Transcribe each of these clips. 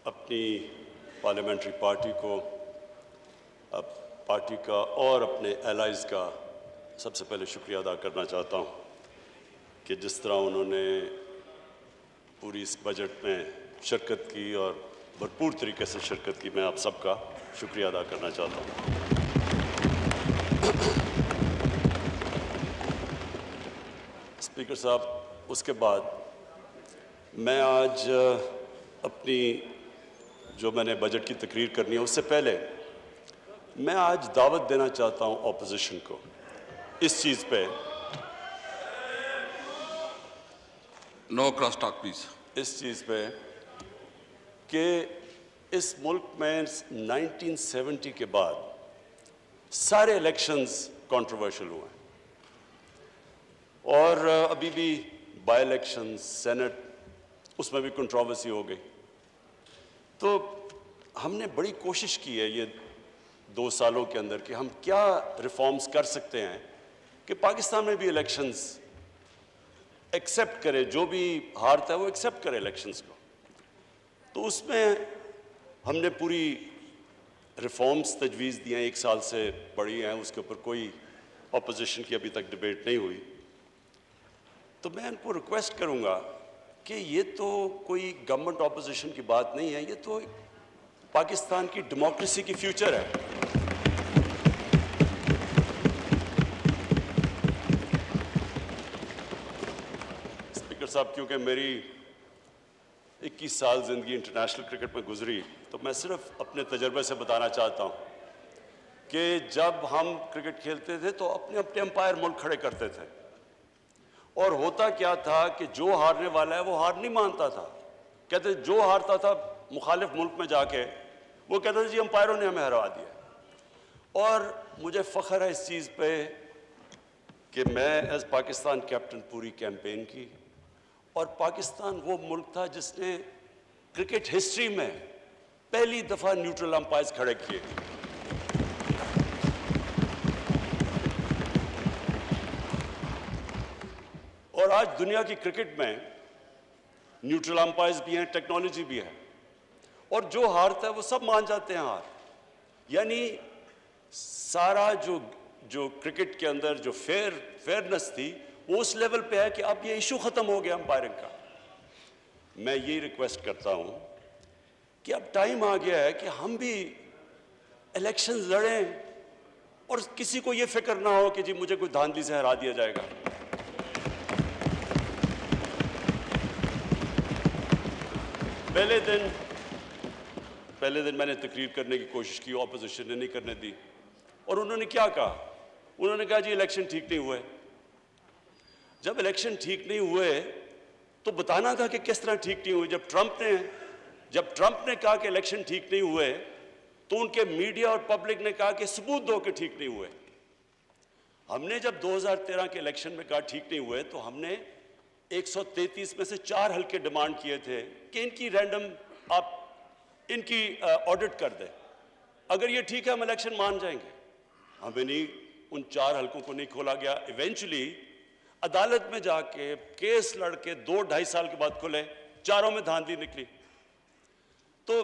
अपनी parliamentary party को, party का और अपने एलाइज़ का सबसे पहले शुक्रिया अदा करना चाहता हूँ कि जिस तरह उन्होंने पूरी इस बजट में शिरकत की और भरपूर तरीके से शिरकत की। मैं आप सबका शुक्रिया अदा करना चाहता हूँ। स्पीकर साहब, उसके बाद मैं आज अपनी जो मैंने बजट की तकरीर करनी है उससे पहले मैं आज दावत देना चाहता हूं ऑपोजिशन को इस चीज़ पे। No cross talk please. इस चीज़ पे कि इस मुल्क में 1970 के बाद सारे इलेक्शंस कंट्रोवर्शियल हुए हैं और अभी भी बाई इलेक्शन सेनेट उसमें भी कंट्रोवर्सी हो गई। तो हमने बड़ी कोशिश की है ये 2 सालों के अंदर कि हम क्या रिफॉर्म्स कर सकते हैं कि पाकिस्तान में भी इलेक्शंस एक्सेप्ट करे, जो भी हारता है वो एक्सेप्ट करे इलेक्शंस को। तो उसमें हमने पूरी रिफॉर्म्स तजवीज़ दी हैं, 1 साल से पड़ी हैं, उसके ऊपर कोई अपोजिशन की अभी तक डिबेट नहीं हुई। तो मैं इनको रिक्वेस्ट करूंगा कि ये तो कोई गवर्नमेंट ऑपोजिशन की बात नहीं है, ये तो पाकिस्तान की डेमोक्रेसी की फ्यूचर है। स्पीकर साहब, क्योंकि मेरी 21 साल ज़िंदगी इंटरनेशनल क्रिकेट में गुजरी, तो मैं सिर्फ अपने तजर्बे से बताना चाहता हूँ कि जब हम क्रिकेट खेलते थे तो अपने अपने अंपायर मुल्क खड़े करते थे और होता क्या था कि जो हारने वाला है वो हार नहीं मानता था। कहते जो हारता था मुखालिफ मुल्क में जाके वो कहता था जी अंपायरों ने हमें हरा दिया। और मुझे फ़ख्र है इस चीज़ पे कि मैं एज पाकिस्तान कैप्टन पूरी कैंपेन की और पाकिस्तान वो मुल्क था जिसने क्रिकेट हिस्ट्री में पहली दफ़ा न्यूट्रल अंपायर्स खड़े किए। और आज दुनिया की क्रिकेट में न्यूट्रल अंपायर्स भी हैं, टेक्नोलॉजी भी है और जो हारता है वो सब मान जाते हैं हार। यानी सारा जो क्रिकेट के अंदर जो फेयरनेस थी वो उस लेवल पे है कि अब ये इशू ख़त्म हो गया अंपायरिंग का। मैं यही रिक्वेस्ट करता हूँ कि अब टाइम आ गया है कि हम भी इलेक्शन लड़ें और किसी को ये फिक्र ना हो कि जी मुझे कोई धांधली से हरा दिया जाएगा। पहले दिन मैंने तकरीर करने की कोशिश की, ऑपोजिशन ने नहीं करने दी और उन्होंने क्या कहा? उन्होंने कहा जी इलेक्शन ठीक नहीं हुए। जब इलेक्शन ठीक नहीं हुए तो बताना था कि किस तरह ठीक नहीं हुए। जब ट्रंप ने कहा कि इलेक्शन ठीक नहीं हुए तो उनके मीडिया और पब्लिक ने कहा कि सबूत दो कि ठीक नहीं हुए। हमने जब 2013 के इलेक्शन में कहा ठीक नहीं हुए तो हमने 133 में से 4 हल्के डिमांड किए थे कि इनकी रैंडम आप इनकी ऑडिट कर दें, अगर ये ठीक है हम इलेक्शन मान जाएंगे। हमें नहीं, उन 4 हल्कों को नहीं खोला गया। इवेंचुअली अदालत में जाके केस लड़के 2-2.5 साल के बाद खुले, चारों में धांधली निकली। तो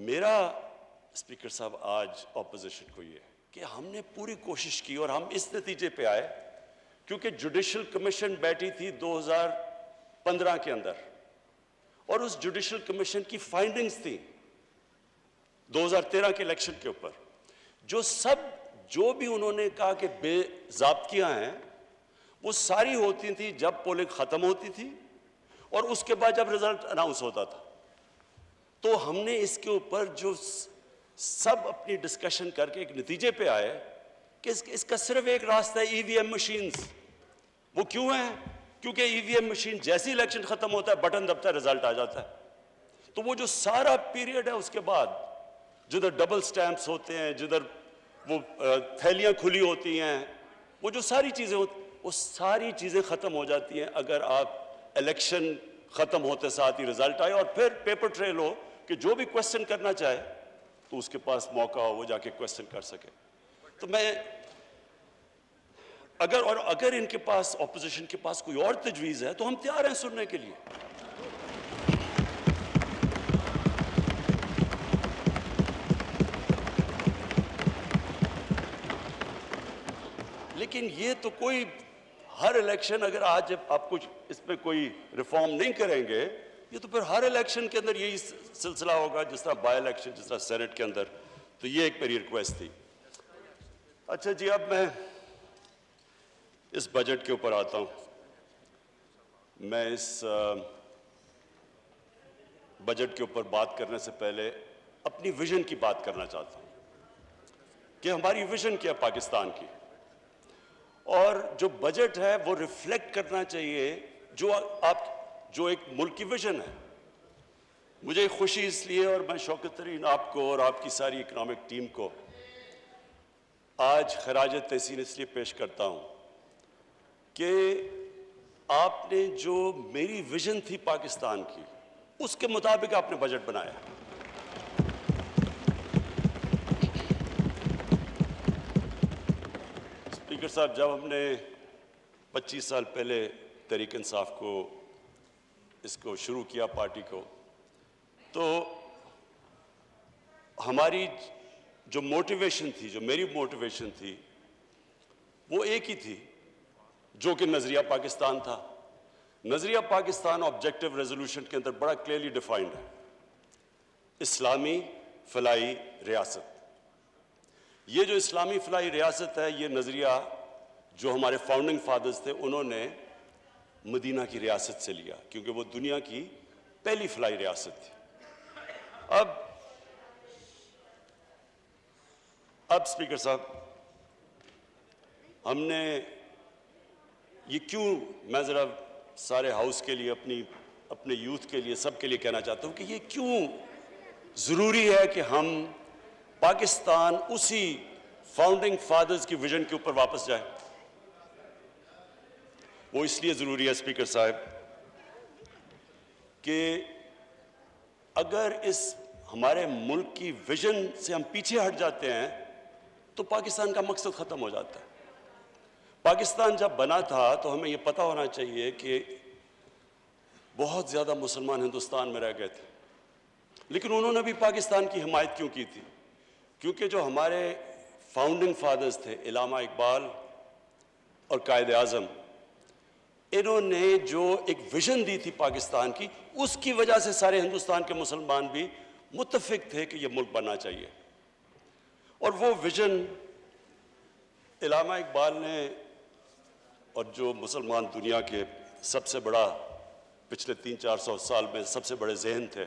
मेरा स्पीकर साहब आज ऑपोजिशन को ये कि हमने पूरी कोशिश की और हम इस नतीजे पे आए क्योंकि जुडिशल कमीशन बैठी थी 2015 के अंदर और उस जुडिशल कमीशन की फाइंडिंग्स थी 2013 के इलेक्शन के ऊपर। जो भी उन्होंने कहा कि बेज़ाब्तियां हैं वो सारी होती थी जब पोलिंग ख़त्म होती थी और उसके बाद जब रिजल्ट अनाउंस होता था। तो हमने इसके ऊपर जो सब अपनी डिस्कशन करके एक नतीजे पे आए कि इसका सिर्फ एक रास्ता है, ईवीएम मशीन्स। वो क्यों है? क्योंकि ईवीएम मशीन जैसे इलेक्शन खत्म होता है बटन दबता है, रिजल्ट आ जाता है। तो वो जो सारा पीरियड है उसके बाद जिधर डबल स्टैंप्स होते हैं, जिधर वो थैलियां खुली होती हैं, वो जो सारी चीज़ें होती, वो सारी चीज़ें ख़त्म हो जाती हैं अगर आप इलेक्शन ख़त्म होते साथ ही रिजल्ट आए और फिर पेपर ट्रेल हो कि जो भी क्वेश्चन करना चाहे तो उसके पास मौका हो वो जाके क्वेश्चन कर सके। तो मैं अगर इनके पास ऑपोजिशन के पास कोई और तजवीज़ है तो हम तैयार हैं सुनने के लिए। लेकिन ये तो कोई हर इलेक्शन, अगर आज आप कुछ इस पर कोई रिफॉर्म नहीं करेंगे, ये तो फिर हर इलेक्शन के अंदर यही सिलसिला होगा, जिस तरह बाय इलेक्शन, जिस तरह सेनेट के अंदर। तो ये एक मेरी रिक्वेस्ट थी। अच्छा जी, अब मैं इस बजट के ऊपर आता हूं। मैं इस बजट के ऊपर बात करने से पहले अपनी विजन की बात करना चाहता हूं कि हमारी विजन क्या है पाकिस्तान की, और जो बजट है वो रिफ्लेक्ट करना चाहिए जो एक मुल्क की विजन है। मुझे खुशी इसलिए, और मैं शौकत तरीन आपको और आपकी सारी इकनॉमिक टीम को आज खराज तहसीन इसलिए पेश करता हूं कि आपने जो मेरी विजन थी पाकिस्तान की, उसके मुताबिक आपने बजट बनाया। स्पीकर साहब, जब हमने 25 साल पहले तहरीक इंसाफ को इसको शुरू किया पार्टी को, तो हमारी जो मोटिवेशन थी, जो मेरी मोटिवेशन थी, वो एक ही थी, जो कि नजरिया पाकिस्तान था। नजरिया पाकिस्तान ऑब्जेक्टिव रेजोल्यूशन के अंदर बड़ा क्लियरली डिफाइंड है, इस्लामी फलाई रियासत। ये जो इस्लामी फलाई रियासत है, ये नजरिया जो हमारे फाउंडिंग फादर्स थे, उन्होंने मदीना की रियासत से लिया, क्योंकि वो दुनिया की पहली फलाई रियासत थी। अब स्पीकर साहब, हमने ये क्यों, मैं जरा सारे हाउस के लिए, अपने यूथ के लिए, सबके लिए कहना चाहता हूं कि ये क्यों जरूरी है कि हम पाकिस्तान उसी फाउंडिंग फादर्स की विजन के ऊपर वापस जाए। वो इसलिए जरूरी है स्पीकर साहब कि अगर इस हमारे मुल्क की विजन से हम पीछे हट जाते हैं तो पाकिस्तान का मकसद खत्म हो जाता है। पाकिस्तान जब बना था तो हमें यह पता होना चाहिए कि बहुत ज्यादा मुसलमान हिंदुस्तान में रह गए थे, लेकिन उन्होंने भी पाकिस्तान की हिमायत क्यों की थी? क्योंकि जो हमारे फाउंडिंग फादर्स थे, इलामा इकबाल और कायद आजम, इन्होंने जो एक विजन दी थी पाकिस्तान की, उसकी वजह से सारे हिंदुस्तान के मुसलमान भी मुत्तफिक थे कि यह मुल्क बनना चाहिए। और वो विजन इलामा इकबाल ने, और जो मुसलमान दुनिया के सबसे बड़ा पिछले 300-400 साल में सबसे बड़े जहन थे,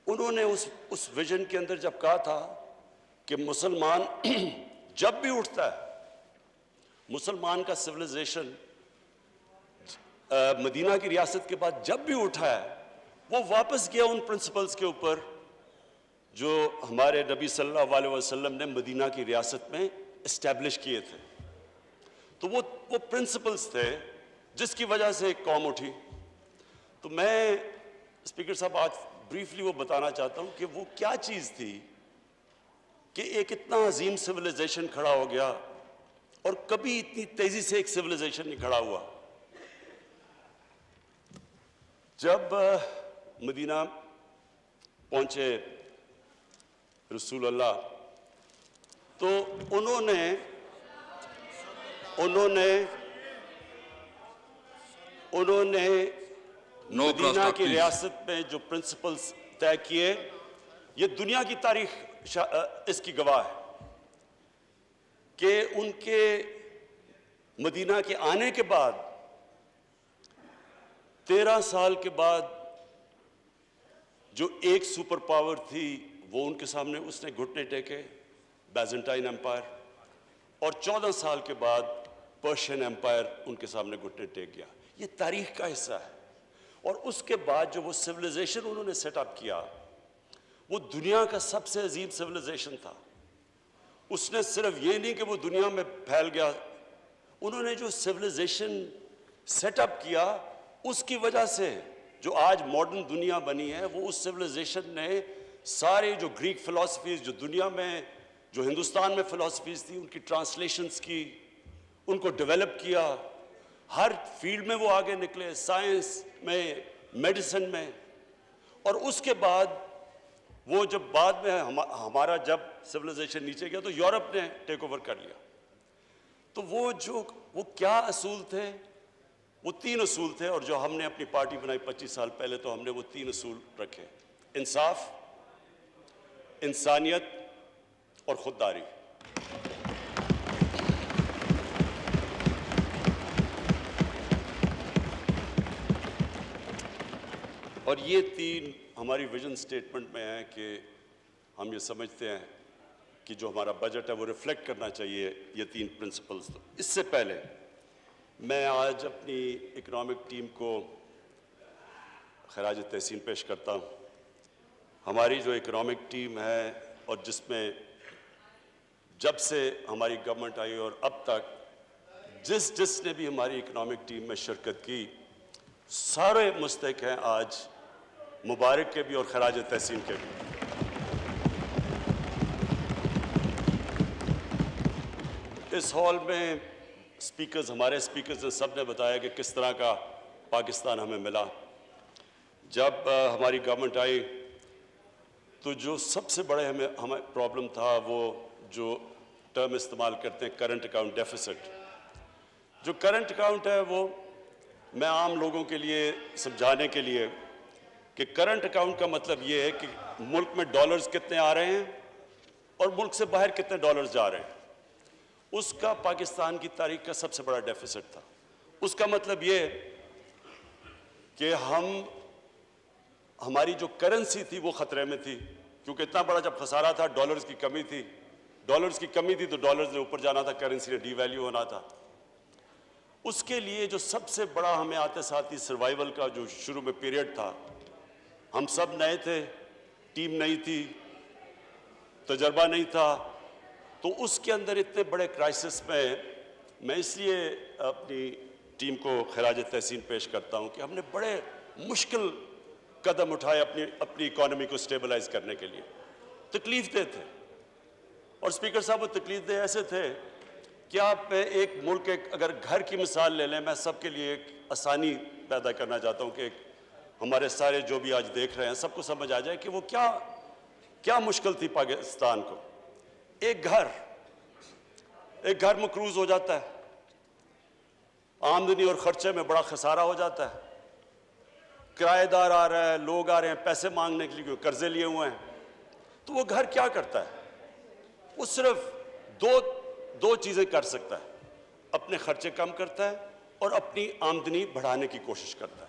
उन्होंने उस विजन के अंदर जब कहा था कि मुसलमान जब भी उठता है, मुसलमान का सिविलाइजेशन मदीना की रियासत के बाद जब भी उठा है, वो वापस गया उन प्रिंसिपल्स के ऊपर जो हमारे नबी सल्लल्लाहु अलैहि वसल्लम ने मदीना की रियासत में इस्टेब्लिश किए थे। तो वो प्रिंसिपल्स थे जिसकी वजह से एक कौम उठी। तो मैं स्पीकर साहब आज ब्रीफली वो बताना चाहता हूं कि वो क्या चीज थी कि एक इतना अजीम सिविलाइजेशन खड़ा हो गया, और कभी इतनी तेजी से एक सिविलाइजेशन नहीं खड़ा हुआ। जब मदीना पहुंचे रसूल अल्लाह, तो उन्होंने मदीना की रियासत में जो प्रिंसिपल्स तय किए, ये दुनिया की तारीख इसकी गवाह है कि उनके मदीना के आने के बाद 13 साल के बाद जो एक सुपर पावर थी वो उनके सामने उसने घुटने टेके, बैजेंटाइन एम्पायर, और 14 साल के बाद पर्शियन एम्पायर उनके सामने घुटने टेक गया। ये तारीख का हिस्सा है। और उसके बाद जो वो सिविलाइजेशन उन्होंने सेटअप किया, वो दुनिया का सबसे अजीम सिविलाइजेशन था। उसने सिर्फ ये नहीं कि वो दुनिया में फैल गया, उन्होंने जो सिविलाइजेशन सेटअप किया, उसकी वजह से जो आज मॉडर्न दुनिया बनी है, वो उस सिविलाइजेशन ने सारे जो ग्रीक फिलॉसफीज जो दुनिया में, जो हिंदुस्तान में फिलॉसफीज थी, उनकी ट्रांसलेशंस की, उनको डेवलप किया। हर फील्ड में वो आगे निकले, साइंस में, मेडिसिन में। और उसके बाद वो जब बाद में हमारा जब सिविलाइजेशन नीचे गया तो यूरोप ने टेक ओवर कर लिया। तो वो क्या असूल थे? वो 3 असूल थे, और जो हमने अपनी पार्टी बनाई 25 साल पहले, तो हमने वो 3 असूल रखे: इंसाफ, इंसानियत और खुददारी। और ये 3 हमारी विजन स्टेटमेंट में है कि हम ये समझते हैं कि जो हमारा बजट है वो रिफ्लेक्ट करना चाहिए ये 3 प्रिंसिपल्स। तो इससे पहले मैं आज अपनी इकोनॉमिक टीम को खराज तहसीन पेश करता हूँ। हमारी जो इकोनॉमिक टीम है, और जिसमें जब से हमारी गवर्नमेंट आई और अब तक जिसने भी हमारी इकोनॉमिक टीम में शिरकत की, सारे मुस्तहिक हैं आज मुबारक के भी और खराज तहसीन के भी। इस हॉल में हमारे स्पीकर्स ने सब ने बताया कि किस तरह का पाकिस्तान हमें मिला। जब हमारी गवर्नमेंट आई तो जो सबसे बड़े हमें प्रॉब्लम था, वो जो टर्म इस्तेमाल करते हैं करंट अकाउंट डेफिसिट। जो करंट अकाउंट है वो मैं आम लोगों के लिए समझाने के लिए कि करंट अकाउंट का मतलब ये है कि मुल्क में डॉलर्स कितने आ रहे हैं और मुल्क से बाहर कितने डॉलर्स जा रहे हैं। उसका पाकिस्तान की तारीख का सबसे बड़ा डेफिसिट था। उसका मतलब ये कि हमारी जो करेंसी थी वो खतरे में थी, क्योंकि इतना बड़ा जब खसारा था, डॉलर्स की कमी थी। डॉलर्स की कमी थी तो डॉलर्स ने ऊपर जाना था, करेंसी ने डीवैल्यू होना था। उसके लिए जो सबसे बड़ा हमें आते साथ ही सर्वाइवल का जो शुरू में पीरियड था, हम सब नए थे, टीम नई थी, तजर्बा नहीं था, तो उसके अंदर इतने बड़े क्राइसिस में मैं इसलिए अपनी टीम को खराज तहसीन पेश करता हूं कि हमने बड़े मुश्किल कदम उठाए अपनी इकोनॉमी को स्टेबलाइज करने के लिए। तकलीफ दे थे, और स्पीकर साहब वो तकलीफ दे ऐसे थे कि आप एक मुल्क अगर घर की मिसाल ले लें, मैं सबके लिए एक आसानी पैदा करना चाहता हूं कि हमारे सारे जो भी आज देख रहे हैं सबको समझ आ जाए कि वो क्या मुश्किल थी पाकिस्तान को। एक घर मकरूज हो जाता है, आमदनी और खर्चे में बड़ा खसारा हो जाता है, किराएदार आ रहा है, लोग आ रहे हैं पैसे मांगने के लिए, कर्जे लिए हुए हैं, तो वो घर क्या करता है? वो सिर्फ दो चीजें कर सकता है, अपने खर्चे कम करता है और अपनी आमदनी बढ़ाने की कोशिश करता है।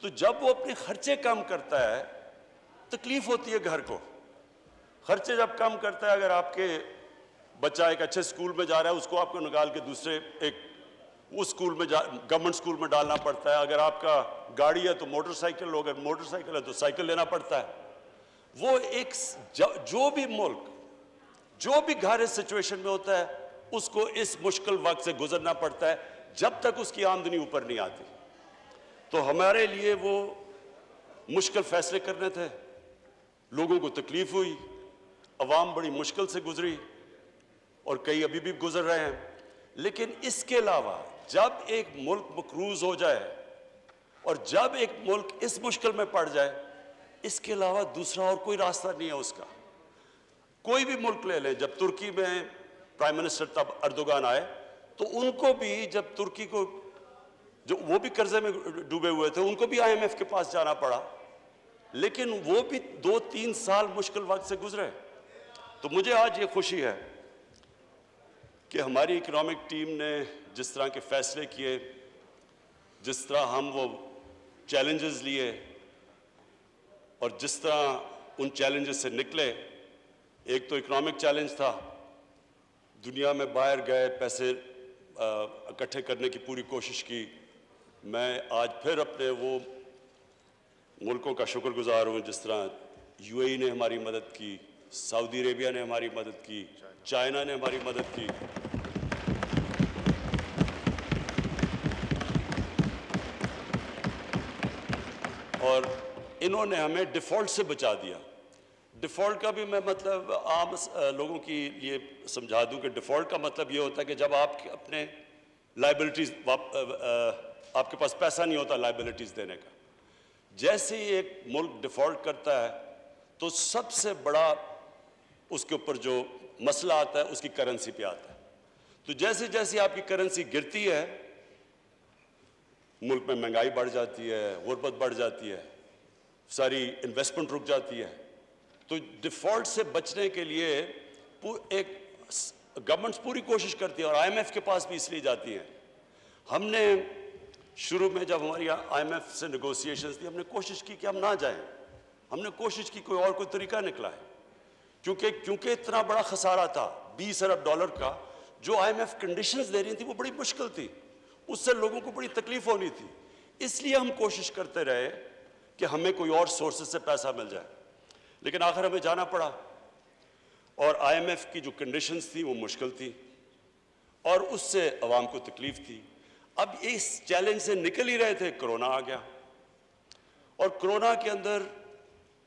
तो जब वो अपने खर्चे कम करता है, तकलीफ होती है घर को। खर्चे जब कम करता है, अगर आपके बच्चा एक अच्छे स्कूल में जा रहा है, उसको आपको निकाल के दूसरे उस स्कूल में गवर्नमेंट स्कूल में डालना पड़ता है। अगर आपका गाड़ी है तो मोटरसाइकिल लो, अगर मोटरसाइकिल है तो साइकिल लेना पड़ता है। वो जो भी घर इस सिचुएशन में होता है, उसको इस मुश्किल वक्त से गुजरना पड़ता है जब तक उसकी आमदनी ऊपर नहीं आती। तो हमारे लिए वो मुश्किल फैसले करने थे, लोगों को तकलीफ हुई, अवाम बड़ी मुश्किल से गुजरी और कई अभी भी गुजर रहे हैं। लेकिन इसके अलावा जब एक मुल्क मकरूज हो जाए और जब एक मुल्क इस मुश्किल में पड़ जाए, इसके अलावा दूसरा और कोई रास्ता नहीं है उसका। कोई भी मुल्क ले लें, जब तुर्की में प्राइम मिनिस्टर तब अर्दोगान आए, तो उनको भी जब तुर्की को वो भी कर्जे में डूबे हुए थे, उनको भी IMF के पास जाना पड़ा, लेकिन वो भी 2-3 साल मुश्किल वक्त से गुजरे। तो मुझे आज ये खुशी है कि हमारी इकोनॉमिक टीम ने जिस तरह के फैसले किए, जिस तरह हम वो चैलेंजेस लिए और जिस तरह उन चैलेंजेस से निकले। एक तो इकोनॉमिक चैलेंज था, दुनिया में बाहर गए, पैसे इकट्ठे करने की पूरी कोशिश की। मैं आज फिर अपने वो मुल्कों का शुक्रगुजार हूँ जिस तरह UAE ने हमारी मदद की, सऊदी अरेबिया ने हमारी मदद की, चाइना ने हमारी मदद की। और इन्होंने हमें डिफ़ॉल्ट से बचा दिया। डिफ़ॉल्ट का भी मैं मतलब आम लोगों के लिए समझा दूं कि डिफ़ॉल्ट का मतलब ये होता है कि जब आप अपने लाइबिलिटीज़, आपके पास पैसा नहीं होता लाइबिलिटीज़ देने का। जैसे ही एक मुल्क डिफ़ॉल्ट करता है तो सबसे बड़ा उसके ऊपर जो मसला आता है उसकी करेंसी पे आता है। तो जैसे जैसे आपकी करेंसी गिरती है, मुल्क में महंगाई बढ़ जाती है, गुर्बत बढ़ जाती है, सारी इन्वेस्टमेंट रुक जाती है। तो डिफॉल्ट से बचने के लिए एक गवर्नमेंट्स पूरी कोशिश करती है और आईएमएफ के पास भी इसलिए जाती है। हमने शुरू में जब हमारी आईएमएफ से नेगोशिएशंस थी, हमने कोशिश की कि हम ना जाएं। हमने कोशिश की कोई और कोई तरीका निकला है, क्योंकि इतना बड़ा खसारा था $20 अरब का। जो आईएमएफ कंडीशंस दे रही थी वो बड़ी मुश्किल थी, उससे लोगों को बड़ी तकलीफ होनी थी। इसलिए हम कोशिश करते रहे कि हमें कोई और सोर्सेज से पैसा मिल जाए, लेकिन आखिर हमें जाना पड़ा। और आईएमएफ की जो कंडीशंस थी वो मुश्किल थी और उससे अवाम को तकलीफ थी। अब इस चैलेंज से निकल ही रहे थे, कोरोना आ गया। और कोरोना के अंदर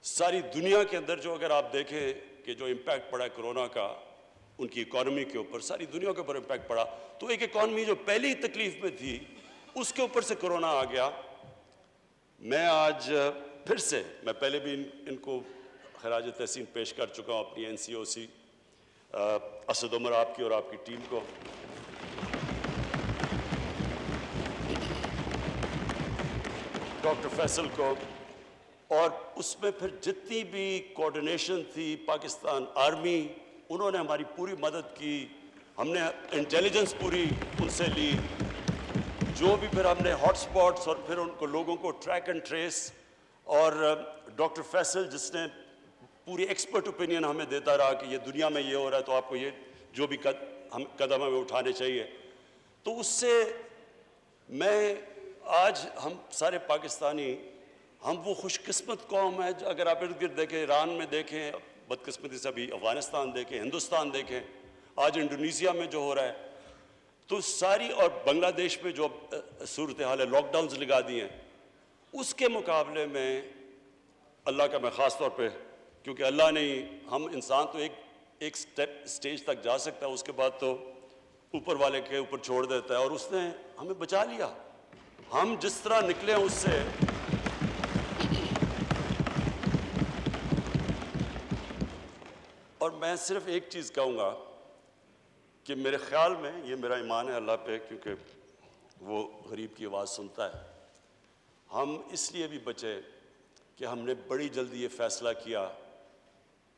सारी दुनिया के अंदर जो अगर आप देखें कि जो इम्पैक्ट पड़ा है कोरोना का उनकी इकॉनमी के ऊपर, सारी दुनिया के ऊपर इम्पैक्ट पड़ा। तो एक इकॉनमी जो पहली तकलीफ में थी उसके ऊपर से कोरोना आ गया। मैं आज फिर से, मैं पहले भी इनको खराज तहसीन पेश कर चुका हूँ अपनी एनसीओसी असद उमर आपकी और आपकी टीम को। डॉक्टर फैसल को, और उसमें फिर जितनी भी कोऑर्डिनेशन थी, पाकिस्तान आर्मी, उन्होंने हमारी पूरी मदद की। हमने इंटेलिजेंस पूरी उनसे ली। जो भी फिर हमने हॉटस्पॉट्स और फिर उनको लोगों को ट्रैक एंड ट्रेस, और डॉक्टर फैसल जिसने पूरी एक्सपर्ट ओपिनियन हमें देता रहा कि ये दुनिया में ये हो रहा है तो आपको ये जो भी कदम हमें उठाने चाहिए। तो उससे आज हम सारे पाकिस्तानी, हम वो खुशकिस्मत कौम है। अगर आप इर्द गिर्द देखें, ईरान में देखें, बदकिस्मती से अभी अफगानिस्तान देखें, हिंदुस्तान देखें, आज इंडोनेशिया में जो हो रहा है, तो सारी, और बांग्लादेश में जो सूरत हाल है, लॉकडाउन्स लगा दिए हैं, उसके मुकाबले में अल्लाह का मैं ख़ास तौर पे, क्योंकि अल्लाह ने, हम इंसान तो एक स्टेज तक जा सकता है, उसके बाद तो ऊपर वाले के ऊपर छोड़ देता है, और उसने हमें बचा लिया। हम जिस तरह निकले उससे, और मैं सिर्फ एक चीज़ कहूँगा कि मेरे ख्याल में, ये मेरा ईमान है अल्लाह पे, क्योंकि वो गरीब की आवाज़ सुनता है। हम इसलिए भी बचे कि हमने बड़ी जल्दी ये फैसला किया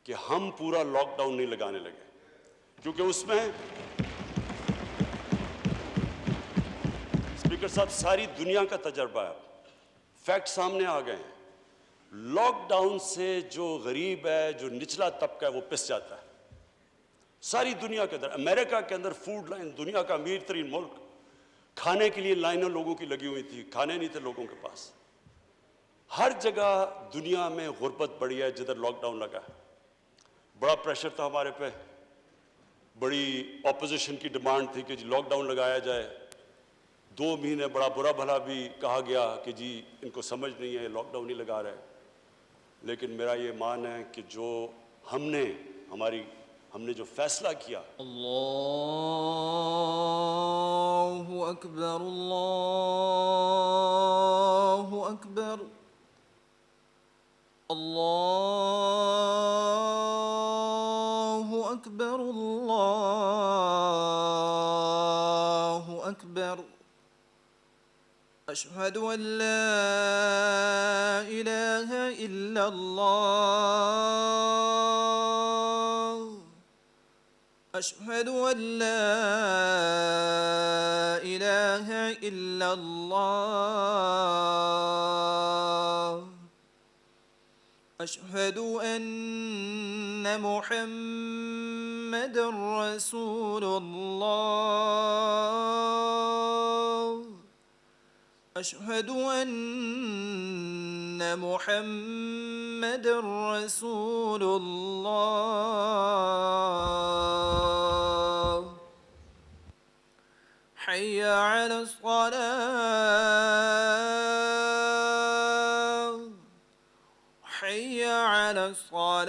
कि हम पूरा लॉकडाउन नहीं लगाने लगे, क्योंकि उसमें स्पीकर साहब सारी दुनिया का तजर्बा है, फैक्ट सामने आ गए हैं। लॉकडाउन से जो गरीब है, जो निचला तबका है, वो पिस जाता है। सारी दुनिया के अंदर, अमेरिका के अंदर फूड लाइन, दुनिया का अमीर तरीन मुल्क, खाने के लिए लाइनें लोगों की लगी हुई थी, खाने नहीं थे लोगों के पास। हर जगह दुनिया में गुर्बत बढ़ी है जिधर लॉकडाउन लगा है। बड़ा प्रेशर था हमारे पे, बड़ी ऑपोजिशन की डिमांड थी कि जी लॉकडाउन लगाया जाए। 2 महीने बड़ा बुरा भला भी कहा गया कि जी इनको समझ नहीं है, लॉकडाउन ही लगा रहे हैं। लेकिन मेरा ये मान है कि जो हमने जो फैसला किया, अल्लाहु अकबर, अल्लाहु अकबर, अल्लाहु अकबर, अल्लाहु अकबर। अशहदु अन ला इलाहा इल्लल्लाह, अशहदु अन ला इलाहा इल्लल्लाह, अशहदु अन्न मुहम्मदन रसूलुल्लाह, अशहदु अन्न मुहम्मदन रसूलुल्लाह। हय्य अला स्सलाह, हय्य अला स्सलाह,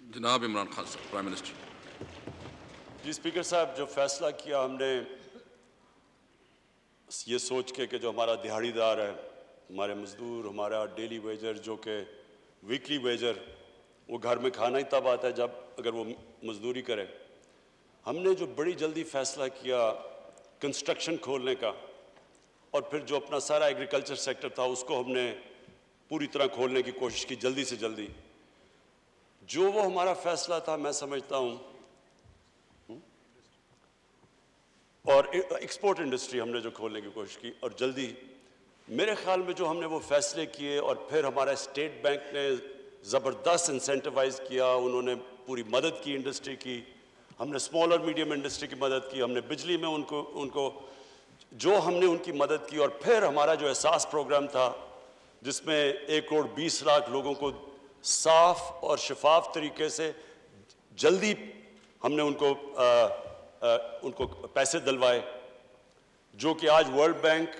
जनाब इमरान खान साहब, प्राइम मिनिस्टर। जी स्पीकर साहब, जो फैसला किया हमने ये सोच के कि जो हमारा दिहाड़ीदार है, हमारे मजदूर, हमारा डेली वेजर जो कि वीकली वेजर, वो घर में खाना ही तब आता है जब अगर वो मजदूरी करे। हमने जो बड़ी जल्दी फैसला किया कंस्ट्रक्शन खोलने का, और फिर जो अपना सारा एग्रीकल्चर सेक्टर था उसको हमने पूरी तरह खोलने की कोशिश की जल्दी से जल्दी। जो वो हमारा फैसला था, मैं समझता हूँ, और एक्सपोर्ट इंडस्ट्री हमने जो खोलने की कोशिश की और जल्दी, मेरे ख्याल में जो हमने वो फैसले किए, और फिर हमारा स्टेट बैंक ने ज़बरदस्त इंसेंटिवाइज किया, उन्होंने पूरी मदद की इंडस्ट्री की, हमने स्मॉल और मीडियम इंडस्ट्री की मदद की, हमने बिजली में उनको जो हमने उनकी मदद की, और फिर हमारा जो एहसास प्रोग्राम था जिसमें 1 करोड़ 20 लाख लोगों को साफ और शफाफ तरीके से जल्दी हमने उनको पैसे दिलवाए, जो कि आज वर्ल्ड बैंक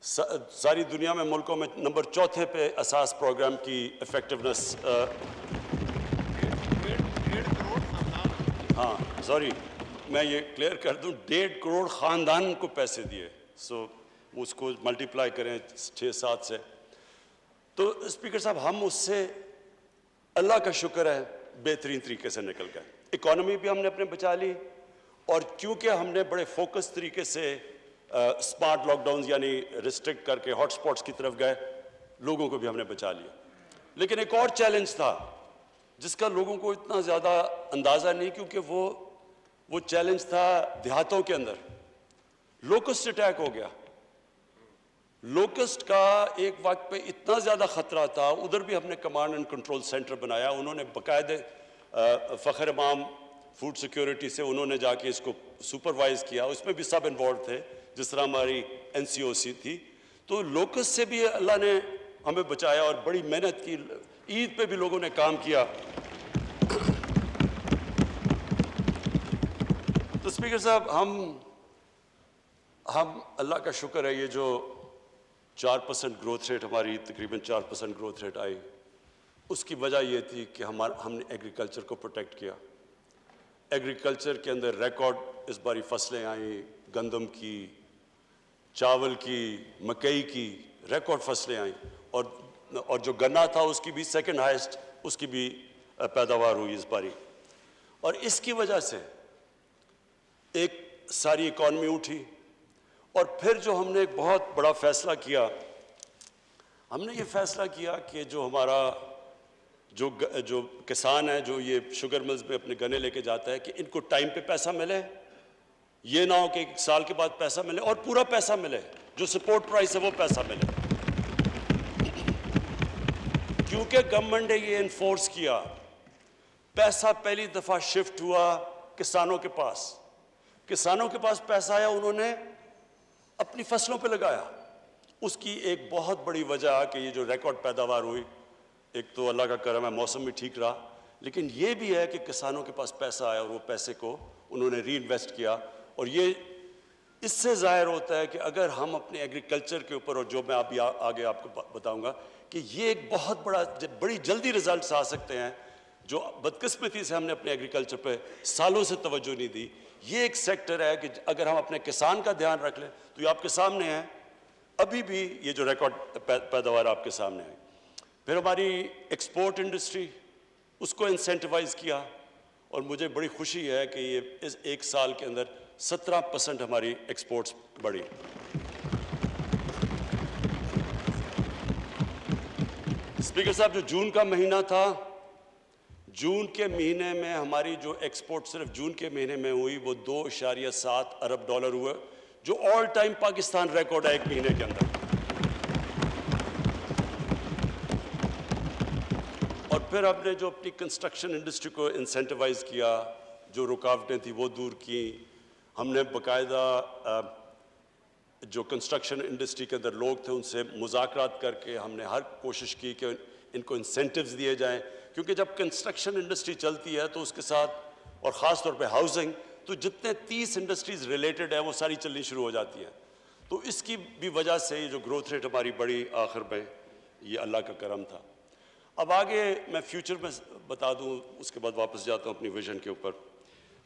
सारी दुनिया में मुल्कों में नंबर 4 पे एहसास प्रोग्राम की इफेक्टिवनेस। हाँ सॉरी, मैं ये क्लियर कर दूं, 1.5 करोड़ ख़ानदान को पैसे दिए। सो उसको मल्टीप्लाई करें 6-7 से, तो स्पीकर साहब हम उससे अल्लाह का शुक्र है बेहतरीन तरीके से निकल गए। इकॉनमी भी हमने अपने बचा ली, और क्योंकि हमने बड़े फोकस तरीके से स्मार्ट लॉकडाउन यानी रिस्ट्रिक्ट करके हॉटस्पॉट्स की तरफ गए, लोगों को भी हमने बचा लिया। लेकिन एक और चैलेंज था जिसका लोगों को इतना ज़्यादा अंदाज़ा नहीं, क्योंकि वो चैलेंज था देहातों के अंदर। लोकस्ट अटैक हो गया। लोकस्ट का एक वक्त पे इतना ज़्यादा ख़तरा था, उधर भी हमने कमांड एंड कंट्रोल सेंटर बनाया। उन्होंने बाकायदे फ़खर इमाम फूड सिक्योरिटी से उन्होंने जाके इसको सुपरवाइज किया, उसमें भी सब इन्वॉल्व थे, जिस तरह हमारी NCOC थी। तो लोकस्ट से भी अल्लाह ने हमें बचाया और बड़ी मेहनत की। ईद पे भी लोगों ने काम किया। तो स्पीकर साहब, हम अल्लाह का शुक्र है, ये जो 4% ग्रोथ रेट, हमारी तकरीबन 4% ग्रोथ रेट आई, उसकी वजह ये थी कि हमने एग्रीकल्चर को प्रोटेक्ट किया। एग्रीकल्चर के अंदर रिकॉर्ड इस बारी फसलें आई, गंदम की, चावल की, मकई की रिकॉर्ड फसलें आई, और जो गन्ना था उसकी भी सेकंड हाईएस्ट, उसकी भी पैदावार हुई इस बारी। और इसकी वजह से एक सारी इकॉनमी उठी। और फिर जो हमने एक बहुत बड़ा फैसला किया, हमने ये फैसला किया कि जो हमारा जो किसान है, जो ये शुगर मिल्स में अपने गन्ने लेके जाता है, कि इनको टाइम पे पैसा मिले। ये ना हो कि 1 साल के बाद पैसा मिले, और पूरा पैसा मिले, जो सपोर्ट प्राइस है वो पैसा मिले। क्योंकि गवर्नमेंट ने ये इन्फोर्स किया, पैसा पहली दफ़ा शिफ्ट हुआ किसानों के पास। किसानों के पास पैसा आया, उन्होंने अपनी फसलों पे लगाया। उसकी एक बहुत बड़ी वजह कि ये जो रिकॉर्ड पैदावार हुई, एक तो अल्लाह का करम है, मौसम भी ठीक रहा, लेकिन ये भी है कि किसानों के पास पैसा आया और वो पैसे को उन्होंने री इन्वेस्ट किया। और ये इससे ज़ाहिर होता है कि अगर हम अपने एग्रीकल्चर के ऊपर, और जो मैं अभी आगे आपको बताऊंगा, कि ये एक बहुत बड़ी जल्दी रिजल्ट्स आ सकते हैं, जो बदकिस्मती से हमने अपने एग्रीकल्चर पे सालों से तवज्जो नहीं दी। ये एक सेक्टर है कि अगर हम अपने किसान का ध्यान रख लें, तो ये आपके सामने है, अभी भी ये जो रिकॉर्ड पैदावार आपके सामने है। फिर हमारी एक्सपोर्ट इंडस्ट्री, उसको इंसेंटिवाइज किया, और मुझे बड़ी खुशी है कि ये इस 1 साल के अंदर 17% हमारी एक्सपोर्ट्स बढ़ी। स्पीकर साहब, जो जून का महीना था, जून के महीने में हमारी जो एक्सपोर्ट सिर्फ जून के महीने में हुई वो $2.7 अरब हुए, जो ऑल टाइम पाकिस्तान रिकॉर्ड है एक महीने के अंदर। और फिर हमने जो अपनी कंस्ट्रक्शन इंडस्ट्री को इंसेंटिवाइज किया, जो रुकावटें थी वो दूर की। हमने बाकायदा जो कंस्ट्रक्शन इंडस्ट्री के अंदर लोग थे उनसे मुज़ाकरात करके हमने हर कोशिश की कि इनको इंसेंटिव्स दिए जाएं, क्योंकि जब कंस्ट्रक्शन इंडस्ट्री चलती है तो उसके साथ, और ख़ास तौर पे हाउसिंग, तो जितने 30 इंडस्ट्रीज रिलेटेड है वो सारी चलनी शुरू हो जाती हैं। तो इसकी भी वजह से ये जो ग्रोथ रेट हमारी बड़ी आखिर में, ये अल्लाह का करम था। अब आगे मैं फ्यूचर में बता दूं, उसके बाद वापस जाता हूं अपनी विजन के ऊपर।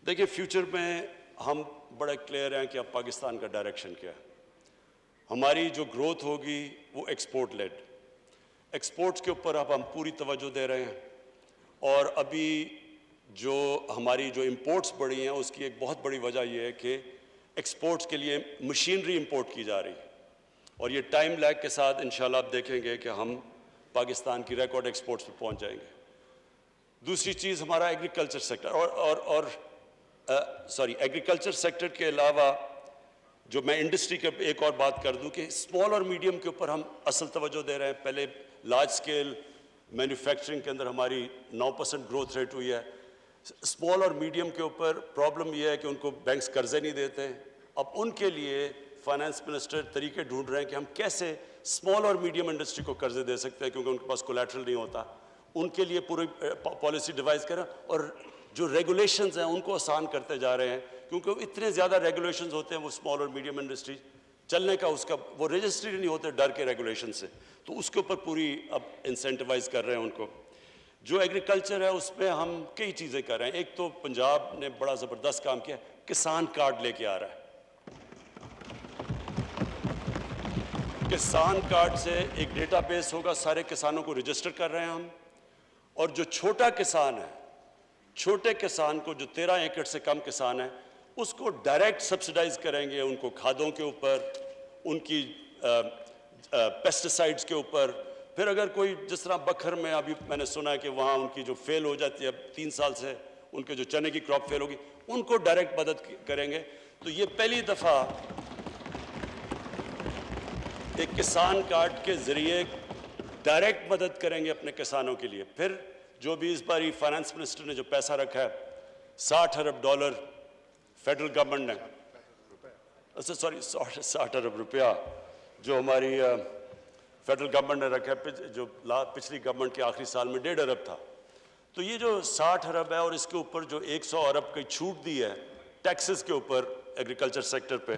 देखिए फ्यूचर में हम बड़े क्लियर हैं कि अब पाकिस्तान का डायरेक्शन क्या है। हमारी जो ग्रोथ होगी वो एक्सपोर्ट लेड, एक्सपोर्ट्स के ऊपर अब हम पूरी तवज्जो दे रहे हैं। और अभी जो हमारी जो इंपोर्ट्स बढ़ी हैं उसकी एक बहुत बड़ी वजह यह है कि एक्सपोर्ट्स के लिए मशीनरी इंपोर्ट की जा रही है, और ये टाइम लैग के साथ इंशाल्लाह आप देखेंगे कि हम पाकिस्तान की रिकॉर्ड एक्सपोर्ट्स पे पहुंच जाएंगे। दूसरी चीज़ हमारा agriculture sector sorry agriculture sector के अलावा जो मैं इंडस्ट्री के एक और बात कर दूं कि स्मॉल और मीडियम के ऊपर हम असल तवज्जो दे रहे हैं। पहले लार्ज स्केल मैन्युफैक्चरिंग के अंदर हमारी 9% ग्रोथ रेट हुई है। स्मॉल और मीडियम के ऊपर प्रॉब्लम यह है कि उनको बैंक्स कर्जे नहीं देते। अब उनके लिए फाइनेंस मिनिस्टर तरीके ढूंढ रहे हैं कि हम कैसे स्मॉल और मीडियम इंडस्ट्री को कर्जे दे सकते हैं, क्योंकि उनके पास कोलैटरल नहीं होता। उनके लिए पूरी पॉलिसी डिवाइस करें और जो रेगुलेशंस हैं उनको आसान करते जा रहे हैं, क्योंकि इतने ज़्यादा रेगुलेशंस होते हैं वो स्मॉल और मीडियम इंडस्ट्री चलने का उसका वो रजिस्ट्री नहीं होते डर के रेगुलेशन से, तो उसके ऊपर पूरी अब इंसेंटिवाइज कर रहे हैं उनको। जो एग्रीकल्चर है उसमें हम कई चीज़ें कर रहे हैं। एक तो पंजाब ने बड़ा ज़बरदस्त काम किया, किसान कार्ड लेके आ रहा है। किसान कार्ड से एक डेटाबेस होगा, सारे किसानों को रजिस्टर कर रहे हैं हम। और जो छोटा किसान है, छोटे किसान को जो 13 एकड़ से कम किसान है, उसको डायरेक्ट सब्सिडाइज करेंगे, उनको खादों के ऊपर, उनकी पेस्टिसाइड्स के ऊपर। फिर अगर कोई जिस तरह बखर में अभी मैंने सुना है कि वहाँ उनकी जो फेल हो जाती है, 3 साल से उनके जो चने की क्रॉप फेल होगी, उनको डायरेक्ट मदद करेंगे। तो ये पहली दफ़ा एक किसान कार्ड के ज़रिए डायरेक्ट मदद करेंगे अपने किसानों के लिए। फिर जो भी इस बारी फाइनेंस मिनिस्टर ने जो पैसा रखा है, $60 अरब फेडरल गवर्नमेंट ने, अच्छा सॉरी 60 अरब रुपया जो हमारी फेडरल गवर्नमेंट ने रखा है, जो पिछली गवर्नमेंट के आखिरी साल में 1.5 अरब था। तो ये जो 60 अरब है और इसके ऊपर जो 100 अरब की छूट दी है टैक्सेस के ऊपर एग्रीकल्चर सेक्टर पे,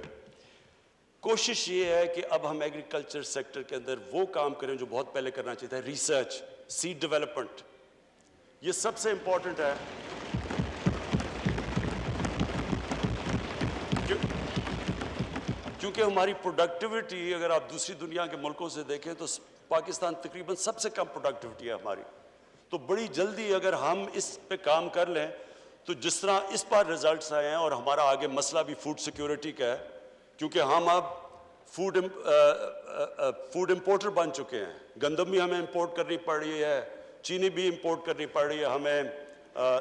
कोशिश ये है कि अब हम एग्रीकल्चर सेक्टर के अंदर वो काम करें जो बहुत पहले करना चाहिए था, रिसर्च, सीड डेवलपमेंट। ये सबसे इंपॉर्टेंट है क्योंकि हमारी प्रोडक्टिविटी अगर आप दूसरी दुनिया के मुल्कों से देखें तो पाकिस्तान तकरीबन सबसे कम प्रोडक्टिविटी है हमारी। तो बड़ी जल्दी अगर हम इस पे काम कर लें, तो जिस तरह इस बार रिजल्ट्स आए हैं, और हमारा आगे मसला भी फूड सिक्योरिटी का है, क्योंकि हम अब फूड इंपोर्टर बन चुके हैं। गंदम भी हमें इंपोर्ट करनी पड़ रही है, चीनी भी इंपोर्ट करनी पड़ रही है, हमें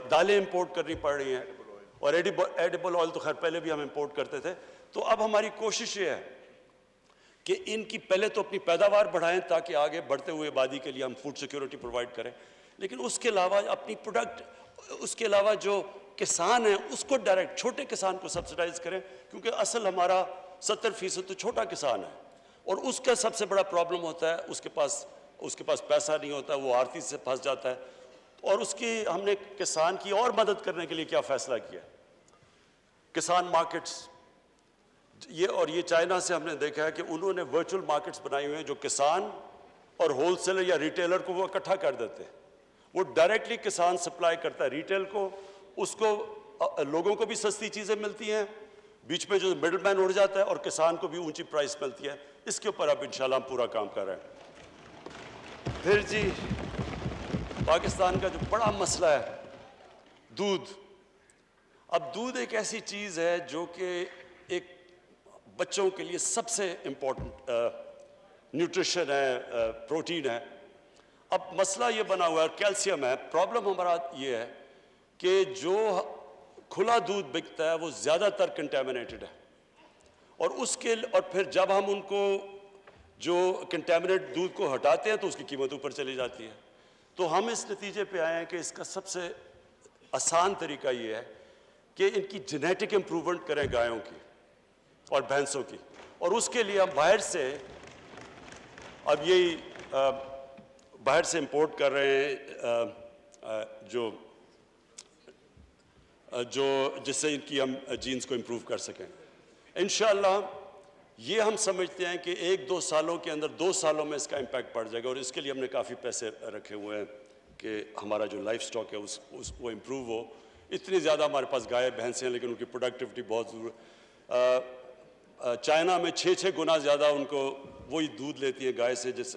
दालें इंपोर्ट करनी पड़ रही हैं, और एडिबल ऑयल तो खैर पहले भी हम इंपोर्ट करते थे। तो अब हमारी कोशिश ये है कि इनकी पहले तो अपनी पैदावार बढ़ाएं ताकि आगे बढ़ते हुए आबादी के लिए हम फूड सिक्योरिटी प्रोवाइड करें, लेकिन उसके अलावा अपनी उसके अलावा जो किसान है उसको डायरेक्ट छोटे किसान को सब्सिडाइज करें, क्योंकि असल हमारा 70% तो छोटा किसान है, और उसका सबसे बड़ा प्रॉब्लम होता है उसके पास पैसा नहीं होता, वो आर्थिक से फंस जाता है। और उसकी हमने किसान की और मदद करने के लिए क्या फैसला किया, किसान मार्केट्स। ये चाइना से हमने देखा है कि उन्होंने वर्चुअल मार्केट्स बनाए हुए हैं जो किसान और होलसेलर या रिटेलर को वो इकट्ठा कर देते हैं। वो डायरेक्टली किसान सप्लाई करता है रिटेल को, उसको लोगों को भी सस्ती चीज़ें मिलती हैं, बीच में जो मिडल मैन उड़ जाता है, और किसान को भी ऊंची प्राइस मिलती है। इसके ऊपर अब इंशाल्लाह हम पूरा काम कर रहे हैं। फिर जी पाकिस्तान का जो बड़ा मसला है दूध। अब दूध एक ऐसी चीज़ है जो कि एक बच्चों के लिए सबसे इम्पोर्टेंट न्यूट्रिशन है, प्रोटीन है। अब मसला ये बना हुआ है, कैल्शियम है। प्रॉब्लम हमारा ये है कि जो खुला दूध बिकता है वो ज़्यादातर कंटेमिनेटेड है, और फिर जब हम उनको जो कंटेमिनेट दूध को हटाते हैं तो उसकी कीमत ऊपर चली जाती है। तो हम इस नतीजे पे आए हैं कि इसका सबसे आसान तरीका ये है कि इनकी जेनेटिक इम्प्रूवमेंट करें गायों की और भैंसों की, और उसके लिए हम बाहर से अब यही बाहर से इंपोर्ट कर रहे हैं जो जो जिससे इनकी हम जीन्स को इम्प्रूव कर सकें। इंशाअल्लाह ये हम समझते हैं कि 1-2 सालों के अंदर 2 सालों में इसका इम्पैक्ट पड़ जाएगा, और इसके लिए हमने काफ़ी पैसे रखे हुए हैं कि हमारा जो लाइफ स्टॉक है वो इम्प्रूव हो। इतनी ज़्यादा हमारे पास गाय भैंसें हैं, लेकिन उनकी प्रोडक्टिविटी बहुत चाइना में 6 गुना ज़्यादा उनको वही दूध लेती है गाय से जिस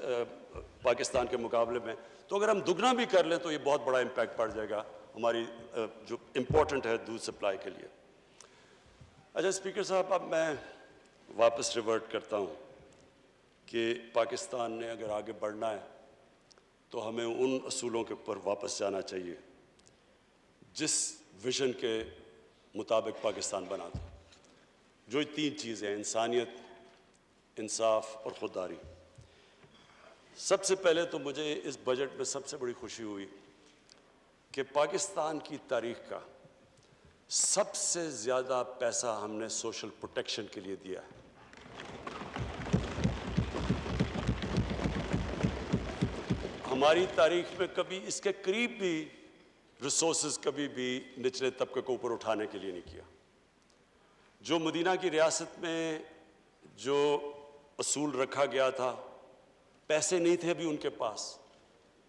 पाकिस्तान के मुकाबले में। तो अगर हम दुगना भी कर लें तो ये बहुत बड़ा इम्पैक्ट पड़ जाएगा हमारी जो इम्पोर्टेंट है दूध सप्लाई के लिए। अच्छा स्पीकर साहब, अब मैं वापस रिवर्ट करता हूँ कि पाकिस्तान ने अगर आगे बढ़ना है तो हमें उन असूलों के ऊपर वापस जाना चाहिए जिस विजन के मुताबिक पाकिस्तान बना था। जो 3 चीज़ें हैं, इंसानियत, इंसाफ और खुददारी। सबसे पहले तो मुझे इस बजट में सबसे बड़ी खुशी हुई कि पाकिस्तान की तारीख का सबसे ज़्यादा पैसा हमने सोशल प्रोटेक्शन के लिए दिया है। हमारी तारीख में कभी इसके करीब भी रिसोर्सेज कभी भी निचले तबके को ऊपर उठाने के लिए नहीं किया। जो मदीना की रियासत में जो असूल रखा गया था, पैसे नहीं थे अभी उनके पास।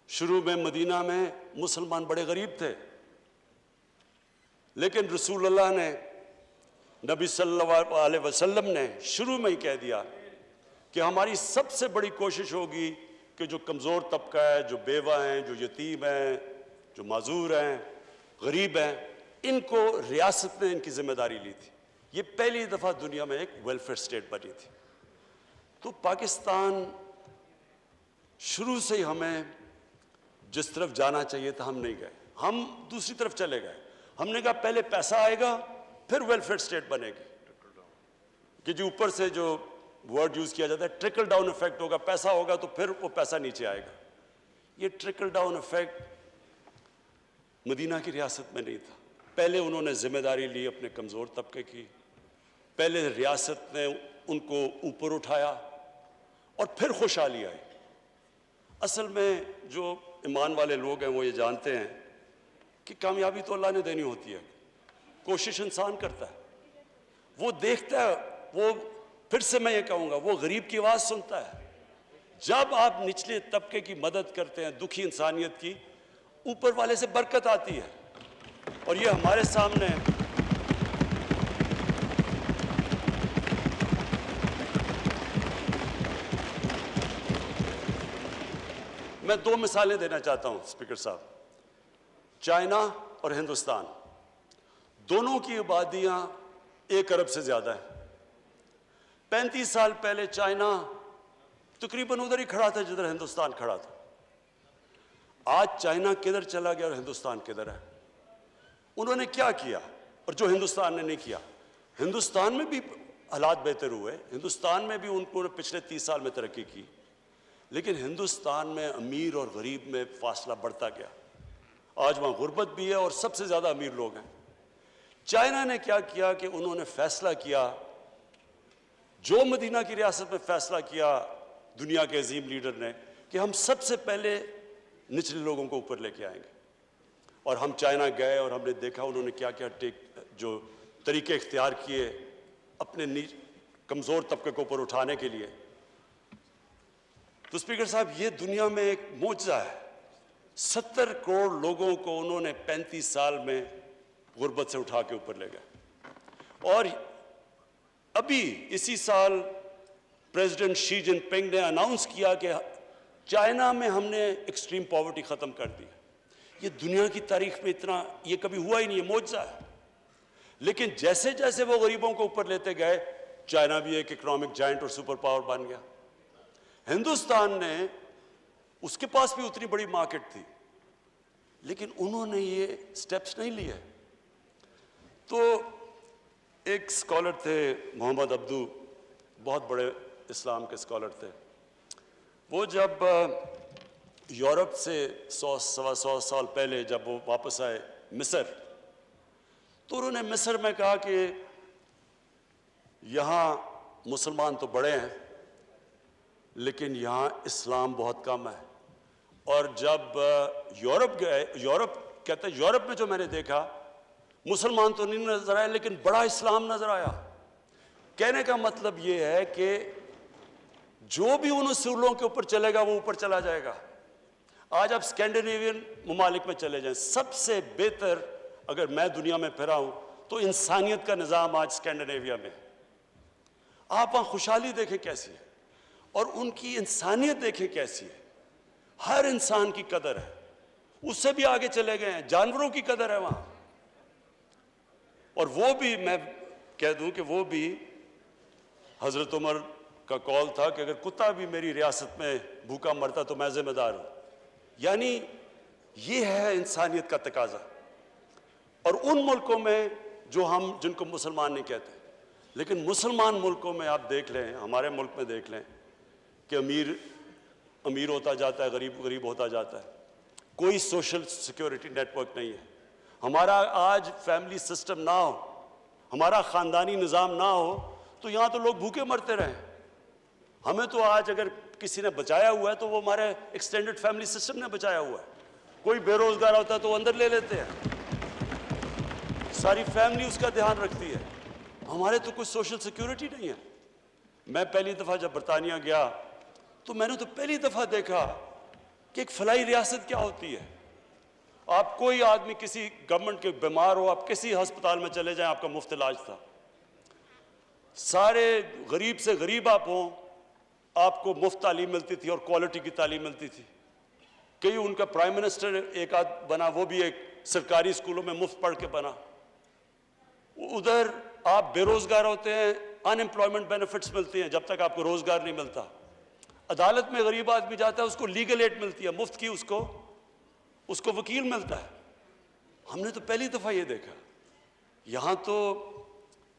शुरू में मदीना में मुसलमान बड़े गरीब थे, लेकिन रसूलुल्लाह ने, नबी सल्लल्लाहु अलैहि वसल्लम ने शुरू में ही कह दिया कि हमारी सबसे बड़ी कोशिश होगी कि जो कमज़ोर तबका है, जो बेवा हैं, जो यतीम हैं, जो माजूर हैं, गरीब हैं, इनको रियासत ने इनकी जिम्मेदारी ली थी। ये पहली दफ़ा दुनिया में एक वेलफेयर स्टेट बनी थी। तो पाकिस्तान शुरू से ही हमें जिस तरफ जाना चाहिए था हम नहीं गए, हम दूसरी तरफ चले गए। हमने कहा पहले पैसा आएगा फिर वेलफेयर स्टेट बनेगी, कि जो ऊपर से जो वर्ड यूज किया जाता है ट्रिकल डाउन इफेक्ट होगा, पैसा होगा तो फिर वो पैसा नीचे आएगा। ये ट्रिकल डाउन इफेक्ट मदीना की रियासत में नहीं था। पहले उन्होंने जिम्मेदारी ली अपने कमज़ोर तबके की, पहले रियासत ने उनको ऊपर उठाया और फिर खुशहाली आई। असल में जो ईमान वाले लोग हैं वो ये जानते हैं कि कामयाबी तो अल्लाह ने देनी होती है, कोशिश इंसान करता है, वो देखता है, वो फिर से मैं ये कहूँगा वो गरीब की आवाज़ सुनता है। जब आप निचले तबके की मदद करते हैं, दुखी इंसानियत की, ऊपर वाले से बरकत आती है। और ये हमारे सामने मैं 2 मिसालें देना चाहता हूं स्पीकर साहब। चाइना और हिंदुस्तान दोनों की आबादियां 1 अरब से ज्यादा है। 35 साल पहले चाइना तकरीबन उधर ही खड़ा था जिधर हिंदुस्तान खड़ा था। आज चाइना किधर चला गया और हिंदुस्तान किधर है? उन्होंने क्या किया और जो हिंदुस्तान ने नहीं किया? हिंदुस्तान में भी हालात बेहतर हुए, हिंदुस्तान में भी उनको पिछले 30 साल में तरक्की की, लेकिन हिंदुस्तान में अमीर और गरीब में फासला बढ़ता गया। आज वहाँ गुर्बत भी है और सबसे ज़्यादा अमीर लोग हैं। चाइना ने क्या किया कि उन्होंने फैसला किया, जो मदीना की रियासत में फैसला किया दुनिया के अजीम लीडर ने, कि हम सबसे पहले निचले लोगों को ऊपर लेके आएंगे। और हम चाइना गए और हमने देखा उन्होंने क्या क्या जो तरीके इख्तियार किए अपने कमज़ोर तबके को ऊपर उठाने के लिए। तो स्पीकर साहब, ये दुनिया में एक मौजज़ा है। 70 करोड़ लोगों को उन्होंने 35 साल में गुर्बत से उठा के ऊपर ले गए। और अभी इसी साल प्रेसिडेंट शी जिनपिंग ने अनाउंस किया कि चाइना में हमने एक्सट्रीम पॉवर्टी ख़त्म कर दी। ये दुनिया की तारीख में इतना ये कभी हुआ ही नहीं है, मौजज़ा है। लेकिन जैसे जैसे वो गरीबों को ऊपर लेते गए, चाइना भी एक इकोनॉमिक जायंट और सुपर पावर बन गया। हिंदुस्तान ने, उसके पास भी उतनी बड़ी मार्केट थी, लेकिन उन्होंने ये स्टेप्स नहीं लिए। तो एक स्कॉलर थे मोहम्मद अब्दू, बहुत बड़े इस्लाम के स्कॉलर थे। वो जब यूरोप से 100-125 साल पहले जब वो वापस आए मिस्र, तो उन्होंने मिस्र में कहा कि यहाँ मुसलमान तो बड़े हैं लेकिन यहाँ इस्लाम बहुत कम है। और जब यूरोप गए, यूरोप कहते हैं, यूरोप में जो मैंने देखा मुसलमान तो नहीं नजर आया, लेकिन बड़ा इस्लाम नजर आया। कहने का मतलब ये है कि जो भी उन उसूलों के ऊपर चलेगा वो ऊपर चला जाएगा। आज आप स्कैंडिनेवियन ममालिक में चले जाएं, सबसे बेहतर अगर मैं दुनिया में फिरा हूं तो इंसानियत का निज़ाम आज स्कैंडिनेविया में। आप वहां खुशहाली देखें कैसी है और उनकी इंसानियत देखें कैसी है। हर इंसान की कदर है, उससे भी आगे चले गए हैं, जानवरों की कदर है वहां। और वो भी मैं कह दूं कि वो भी हजरत उमर का कौल था कि अगर कुत्ता भी मेरी रियासत में भूखा मरता तो मैं जिम्मेदार हूं। यानी ये है इंसानियत का तकाजा। और उन मुल्कों में जो हम जिनको मुसलमान नहीं कहते, लेकिन मुसलमान मुल्कों में आप देख लें, हमारे मुल्क में देख लें कि अमीर अमीर होता जाता है, गरीब गरीब होता जाता है। कोई सोशल सिक्योरिटी नेटवर्क नहीं है। हमारा आज फैमिली सिस्टम ना हो, हमारा ख़ानदानी निज़ाम ना हो तो यहाँ तो लोग भूखे मरते रहे। हमें तो आज अगर किसी ने बचाया हुआ है तो वो हमारे एक्सटेंडेड फैमिली सिस्टम ने बचाया हुआ है। कोई बेरोजगार होता है तो अंदर ले लेते हैं, सारी फैमिली उसका ध्यान रखती है। हमारे तो कोई सोशल सिक्योरिटी नहीं है। मैं पहली दफ़ा जब बरतानिया गया तो मैंने तो पहली दफ़ा देखा कि एक फलाई रियासत क्या होती है। आप कोई आदमी किसी गवर्नमेंट के बीमार हो, आप किसी अस्पताल में चले जाएं, आपका मुफ्त इलाज था। सारे गरीब से गरीब आप हों, आपको मुफ्त तालीम मिलती थी और क्वालिटी की तालीम मिलती थी। कई उनका प्राइम मिनिस्टर एक आध बना, वो भी एक सरकारी स्कूलों में मुफ्त पढ़ के बना। उधर आप बेरोजगार होते हैं, अनएम्प्लॉयमेंट बेनिफिट्स मिलती हैं जब तक आपको रोजगार नहीं मिलता। अदालत में गरीब आदमी जाता है, उसको लीगल एड मिलती है मुफ्त की, उसको वकील मिलता है। हमने तो पहली दफ़ा ये देखा। यहाँ तो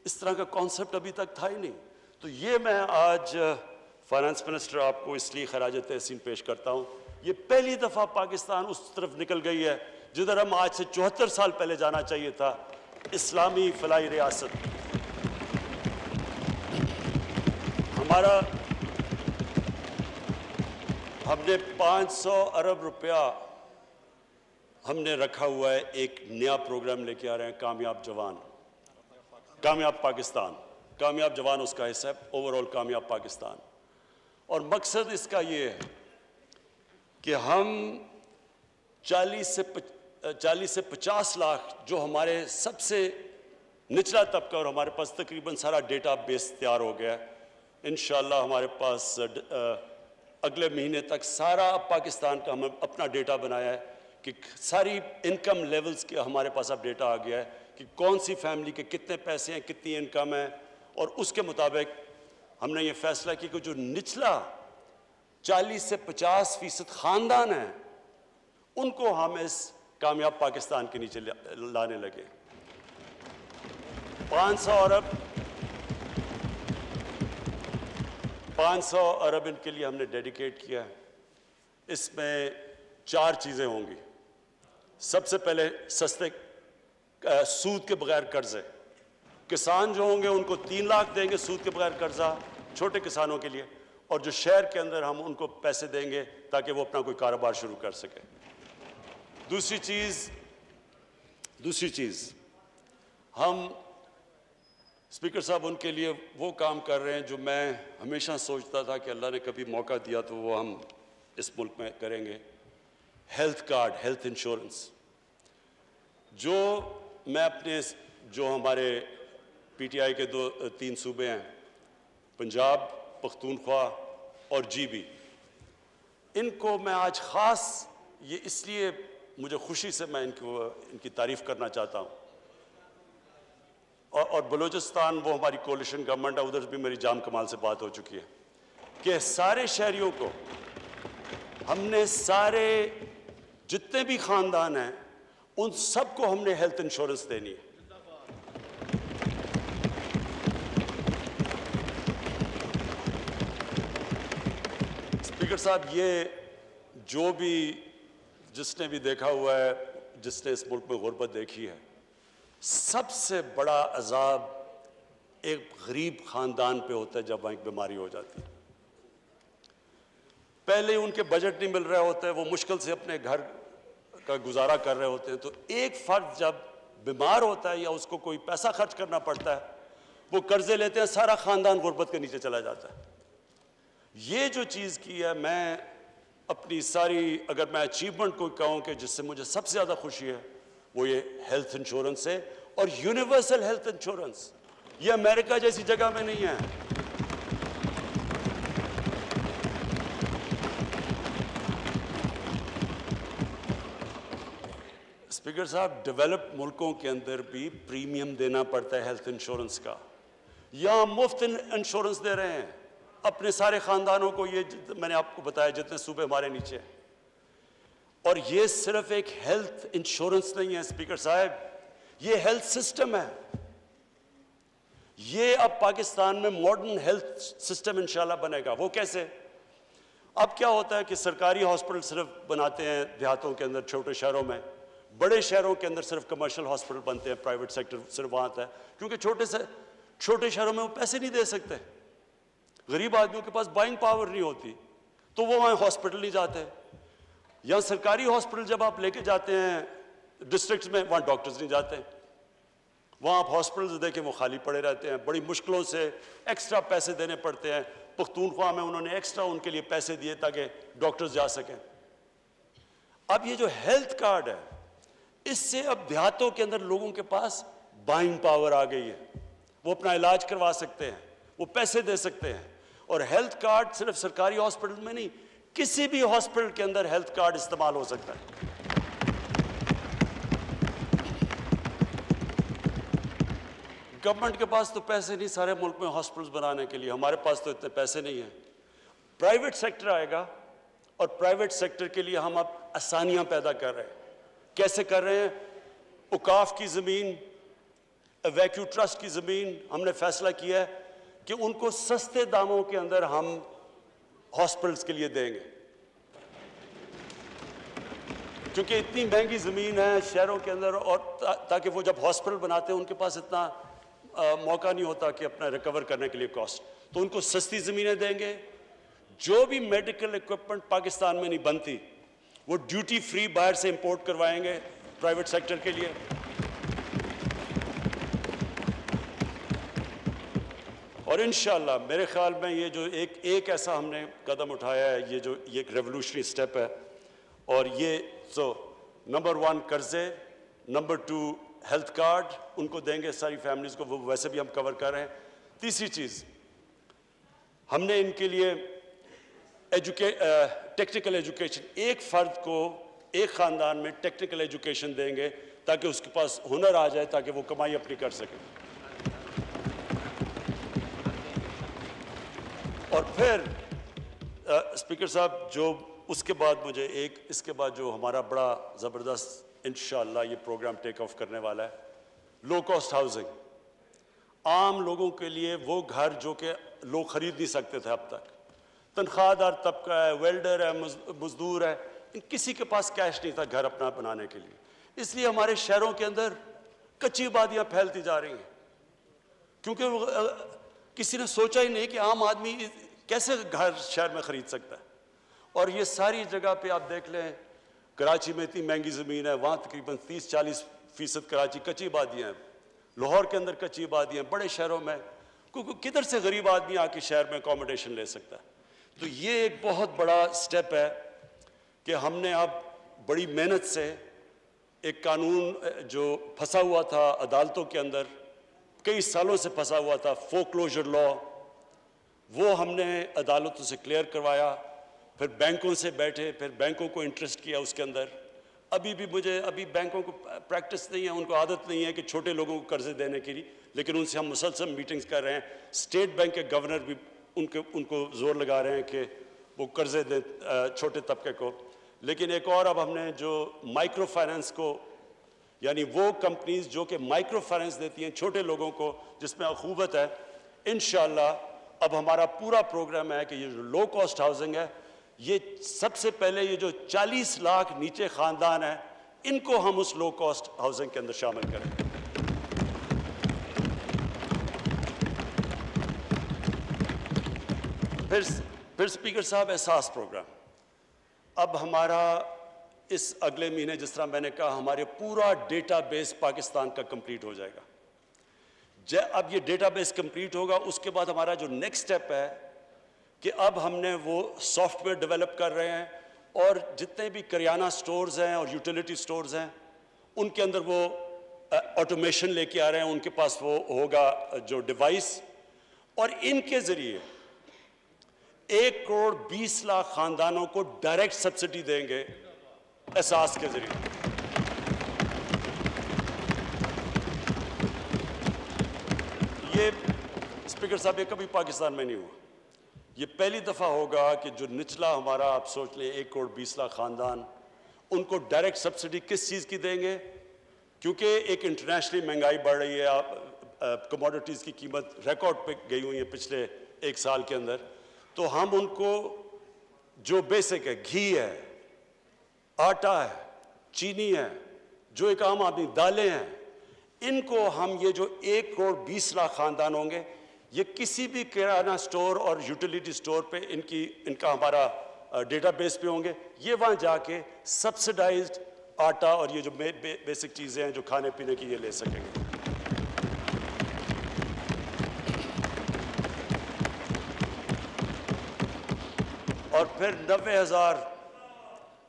इस तरह का कॉन्सेप्ट अभी तक था ही नहीं। तो ये मैं आज फाइनेंस मिनिस्टर आपको इसलिए खराज तहसीन पेश करता हूँ। ये पहली दफ़ा पाकिस्तान उस तरफ निकल गई है जिधर हम आज से 74 साल पहले जाना चाहिए था, इस्लामी फलाई रियासत। हमने 500 अरब रुपया हमने रखा हुआ है, एक नया प्रोग्राम लेके आ रहे हैं, कामयाब जवान, कामयाब पाकिस्तान। कामयाब जवान उसका हिस्सा है, ओवरऑल कामयाब पाकिस्तान। और मकसद इसका ये है कि हम 40 से 50 लाख जो हमारे सबसे निचला तबका, और हमारे पास तकरीबन सारा डेटा बेस तैयार हो गया है। इंशाअल्लाह हमारे पास अगले महीने तक सारा पाकिस्तान का हम अपना डेटा बनाया है कि सारी इनकम लेवल्स के हमारे पास अब डेटा आ गया है कि कौन सी फैमिली के कितने पैसे हैं, कितनी इनकम है। और उसके मुताबिक हमने ये फैसला किया कि जो निचला 40 से 50% ख़ानदान है उनको हम इस कामयाब पाकिस्तान के नीचे लाने लगे। 500 अरब इनके लिए हमने डेडिकेट किया है। इसमें 4 चीज़ें होंगी। सबसे पहले सस्ते सूद के बगैर कर्जे। किसान जो होंगे उनको 3 लाख देंगे सूद के बगैर कर्जा, छोटे किसानों के लिए। और जो शहर के अंदर हम उनको पैसे देंगे ताकि वो अपना कोई कारोबार शुरू कर सके। दूसरी चीज़ हम स्पीकर साहब उनके लिए वो काम कर रहे हैं जो मैं हमेशा सोचता था कि अल्लाह ने कभी मौका दिया तो वो हम इस मुल्क में करेंगे। Health card, health insurance. जो मैं अपने जो हमारे पीटीआई के 2-3 सूबे हैं, पंजाब, पख्तूनख्वा और जीबी, इनको मैं आज ख़ास ये इसलिए मुझे खुशी से मैं इनकी तारीफ़ करना चाहता हूँ। और बलूचिस्तान, वो हमारी कोलिशन गवर्नमेंट है, उधर भी मेरी जाम कमाल से बात हो चुकी है कि सारे शहरियों को हमने, सारे जितने भी ख़ानदान हैं उन सबको हमने हेल्थ इंश्योरेंस देनी है। स्पीकर साहब, ये जो भी जिसने भी देखा हुआ है, जिसने इस मुल्क में गुर्बत देखी है, सबसे बड़ा अजाब एक गरीब खानदान पे होता है जब वहाँ एक बीमारी हो जाती है। पहले उनके बजट नहीं मिल रहा होता है, वो मुश्किल से अपने घर का गुजारा कर रहे होते हैं, तो एक फर्द जब बीमार होता है या उसको कोई पैसा खर्च करना पड़ता है, वो कर्जे लेते हैं, सारा ख़ानदान गुर्बत के नीचे चला जाता है। ये जो चीज़ की है, मैं अपनी सारी, अगर मैं अचीवमेंट कोई कहूँ कि जिससे मुझे सबसे ज़्यादा खुशी है, वो ये हेल्थ इंश्योरेंस है, और यूनिवर्सल हेल्थ इंश्योरेंस। ये अमेरिका जैसी जगह में नहीं है। स्पीकर साहब, डेवलप्ड मुल्कों के अंदर भी प्रीमियम देना पड़ता है हेल्थ इंश्योरेंस का। यहाँ मुफ्त इंश्योरेंस दे रहे हैं अपने सारे खानदानों को, ये मैंने आपको बताया जितने सूबे हमारे नीचे हैं। और ये सिर्फ एक हेल्थ इंश्योरेंस नहीं है स्पीकर साहब, ये हेल्थ सिस्टम है। ये अब पाकिस्तान में मॉडर्न हेल्थ सिस्टम इंशाल्लाह बनेगा। वो कैसे? अब क्या होता है कि सरकारी हॉस्पिटल सिर्फ बनाते हैं देहातों के अंदर, छोटे शहरों में। बड़े शहरों के अंदर सिर्फ कमर्शियल हॉस्पिटल बनते हैं, प्राइवेट सेक्टर सिर्फ वहाँ आता है, क्योंकि छोटे शहरों में वो पैसे नहीं दे सकते। गरीब आदमियों के पास बाइंग पावर नहीं होती, तो वो वहाँ हॉस्पिटल नहीं जाते। या सरकारी हॉस्पिटल जब आप लेके जाते हैं डिस्ट्रिक्ट्स में, वहाँ डॉक्टर्स नहीं जाते। वहाँ आप हॉस्पिटल्स देखें वो खाली पड़े रहते हैं, बड़ी मुश्किलों से एक्स्ट्रा पैसे देने पड़ते हैं। पख्तूनख्वा में उन्होंने एक्स्ट्रा उनके लिए पैसे दिए ताकि डॉक्टर्स जा सकें। अब ये जो हेल्थ कार्ड है, इससे अब देहातों के अंदर लोगों के पास बाइंग पावर आ गई है। वो अपना इलाज करवा सकते हैं, वो पैसे दे सकते हैं। और हेल्थ कार्ड सिर्फ सरकारी हॉस्पिटल में नहीं, किसी भी हॉस्पिटल के अंदर हेल्थ कार्ड इस्तेमाल हो सकता है। गवर्नमेंट के पास तो पैसे नहीं सारे मुल्क में हॉस्पिटल्स बनाने के लिए, हमारे पास तो इतने पैसे नहीं हैं। प्राइवेट सेक्टर आएगा और प्राइवेट सेक्टर के लिए हम अब आसानियां पैदा कर रहे हैं। कैसे कर रहे हैं? औकाफ की ज़मीन, वैक्यू ट्रस्ट की ज़मीन, हमने फैसला किया है कि उनको सस्ते दामों के अंदर हम हॉस्पिटल्स के लिए देंगे, क्योंकि इतनी महंगी ज़मीन है शहरों के अंदर, और ताकि वो जब हॉस्पिटल बनाते हैं उनके पास इतना मौका नहीं होता कि अपना रिकवर करने के लिए कॉस्ट, तो उनको सस्ती ज़मीनें देंगे। जो भी मेडिकल इक्विपमेंट पाकिस्तान में नहीं बनती, वो ड्यूटी फ्री बाहर से इंपोर्ट करवाएंगे प्राइवेट सेक्टर के लिए। और इंशाल्लाह मेरे ख्याल में ये जो एक ऐसा हमने कदम उठाया है, ये एक रेवोल्यूशनरी स्टेप है। और ये नंबर 1 कर्जे, नंबर 2 हेल्थ कार्ड उनको देंगे सारी फैमिलीज को, वो वैसे भी हम कवर कर रहे हैं। तीसरी चीज़, हमने इनके लिए टेक्निकल एजुकेशन, एक फ़र्द को एक ख़ानदान में टेक्निकल एजुकेशन देंगे ताकि उसके पास हुनर आ जाए, ताकि वो कमाई अपनी कर सके। और फिर स्पीकर साहब, जो उसके बाद मुझे इसके बाद जो हमारा बड़ा ज़बरदस्त इंशाअल्लाह ये प्रोग्राम टेक ऑफ करने वाला है, लो कॉस्ट हाउसिंग। आम लोगों के लिए वो घर जो कि लोग खरीद नहीं सकते थे अब तक। तनख्वाहदार तबका है, वेल्डर है, मजदूर है, इन किसी के पास कैश नहीं था घर अपना बनाने के लिए। इसलिए हमारे शहरों के अंदर कच्ची आबादियाँ फैलती जा रही हैं, क्योंकि किसी ने सोचा ही नहीं कि आम आदमी कैसे घर शहर में ख़रीद सकता है। और ये सारी जगह पे आप देख लें, कराची में इतनी महंगी ज़मीन है, वहाँ तकरीबन 30-40% कराची कच्ची आबादियाँ हैं। लाहौर के अंदर कच्ची आबादियाँ, बड़े शहरों में क्योंकि किधर से गरीब आदमी आके शहर में अकोमोडेशन ले सकता है। तो ये एक बहुत बड़ा स्टेप है कि हमने अब बड़ी मेहनत से एक कानून जो फंसा हुआ था अदालतों के अंदर, कई सालों से फंसा हुआ था, फोक्लोजर लॉ, वो हमने अदालतों से क्लियर करवाया। फिर बैंकों से बैठे, फिर बैंकों को इंटरेस्ट किया उसके अंदर। अभी बैंकों को प्रैक्टिस नहीं है, उनको आदत नहीं है कि छोटे लोगों को कर्जे देने की, लेकिन उनसे हम मुसलसल मीटिंग्स कर रहे हैं। स्टेट बैंक के गवर्नर भी उनको जोर लगा रहे हैं कि वो कर्जे दें छोटे तबके को। लेकिन एक और अब हमने जो माइक्रो फाइनेंस को, यानी वो कंपनीज जो कि माइक्रो फाइनेंस देती हैं छोटे लोगों को, जिसमें अखूबत है, इंशाअल्लाह अब हमारा पूरा प्रोग्राम है कि ये जो लो कॉस्ट हाउसिंग है, ये सबसे पहले ये जो 40 लाख नीचे ख़ानदान है, इनको हम उस लो कॉस्ट हाउसिंग के अंदर शामिल करें। फिर स्पीकर साहब, एहसास प्रोग्राम, अब हमारा इस अगले महीने जिस तरह मैंने कहा हमारे पूरा डेटाबेस पाकिस्तान का कंप्लीट हो जाएगा। अब ये डेटाबेस कंप्लीट होगा, उसके बाद हमारा जो नेक्स्ट स्टेप है कि अब हमने वो सॉफ्टवेयर डेवलप कर रहे हैं और जितने भी करियाना स्टोर्स हैं और यूटिलिटी स्टोर्स हैं उनके अंदर वो ऑटोमेशन लेके आ रहे हैं, उनके पास वो होगा जो डिवाइस, और इनके ज़रिए 1 करोड़ 20 लाख खानदानों को डायरेक्ट सब्सिडी देंगे एहसास के ज़रिए। ये स्पीकर साहब ये कभी पाकिस्तान में नहीं हुआ। ये पहली दफ़ा होगा कि जो निचला हमारा, आप सोच लें 1 करोड़ 20 लाख खानदान, उनको डायरेक्ट सब्सिडी किस चीज़ की देंगे? क्योंकि एक इंटरनेशनली महंगाई बढ़ रही है, कमोडिटीज़ की कीमत रिकॉर्ड पे गई हुई है पिछले 1 साल के अंदर, तो हम उनको जो बेसिक है, घी है, आटा है, चीनी है, जो एक आम आदमी दालें हैं, इनको हम ये जो 1 करोड़ 20 लाख खानदान होंगे, ये किसी भी किराना स्टोर और यूटिलिटी स्टोर पे इनका हमारा डेटाबेस पे होंगे। ये वहाँ जाके सब्सिडाइज्ड आटा और ये जो बेसिक चीज़ें हैं जो खाने पीने की, ये ले सकेंगे। और फिर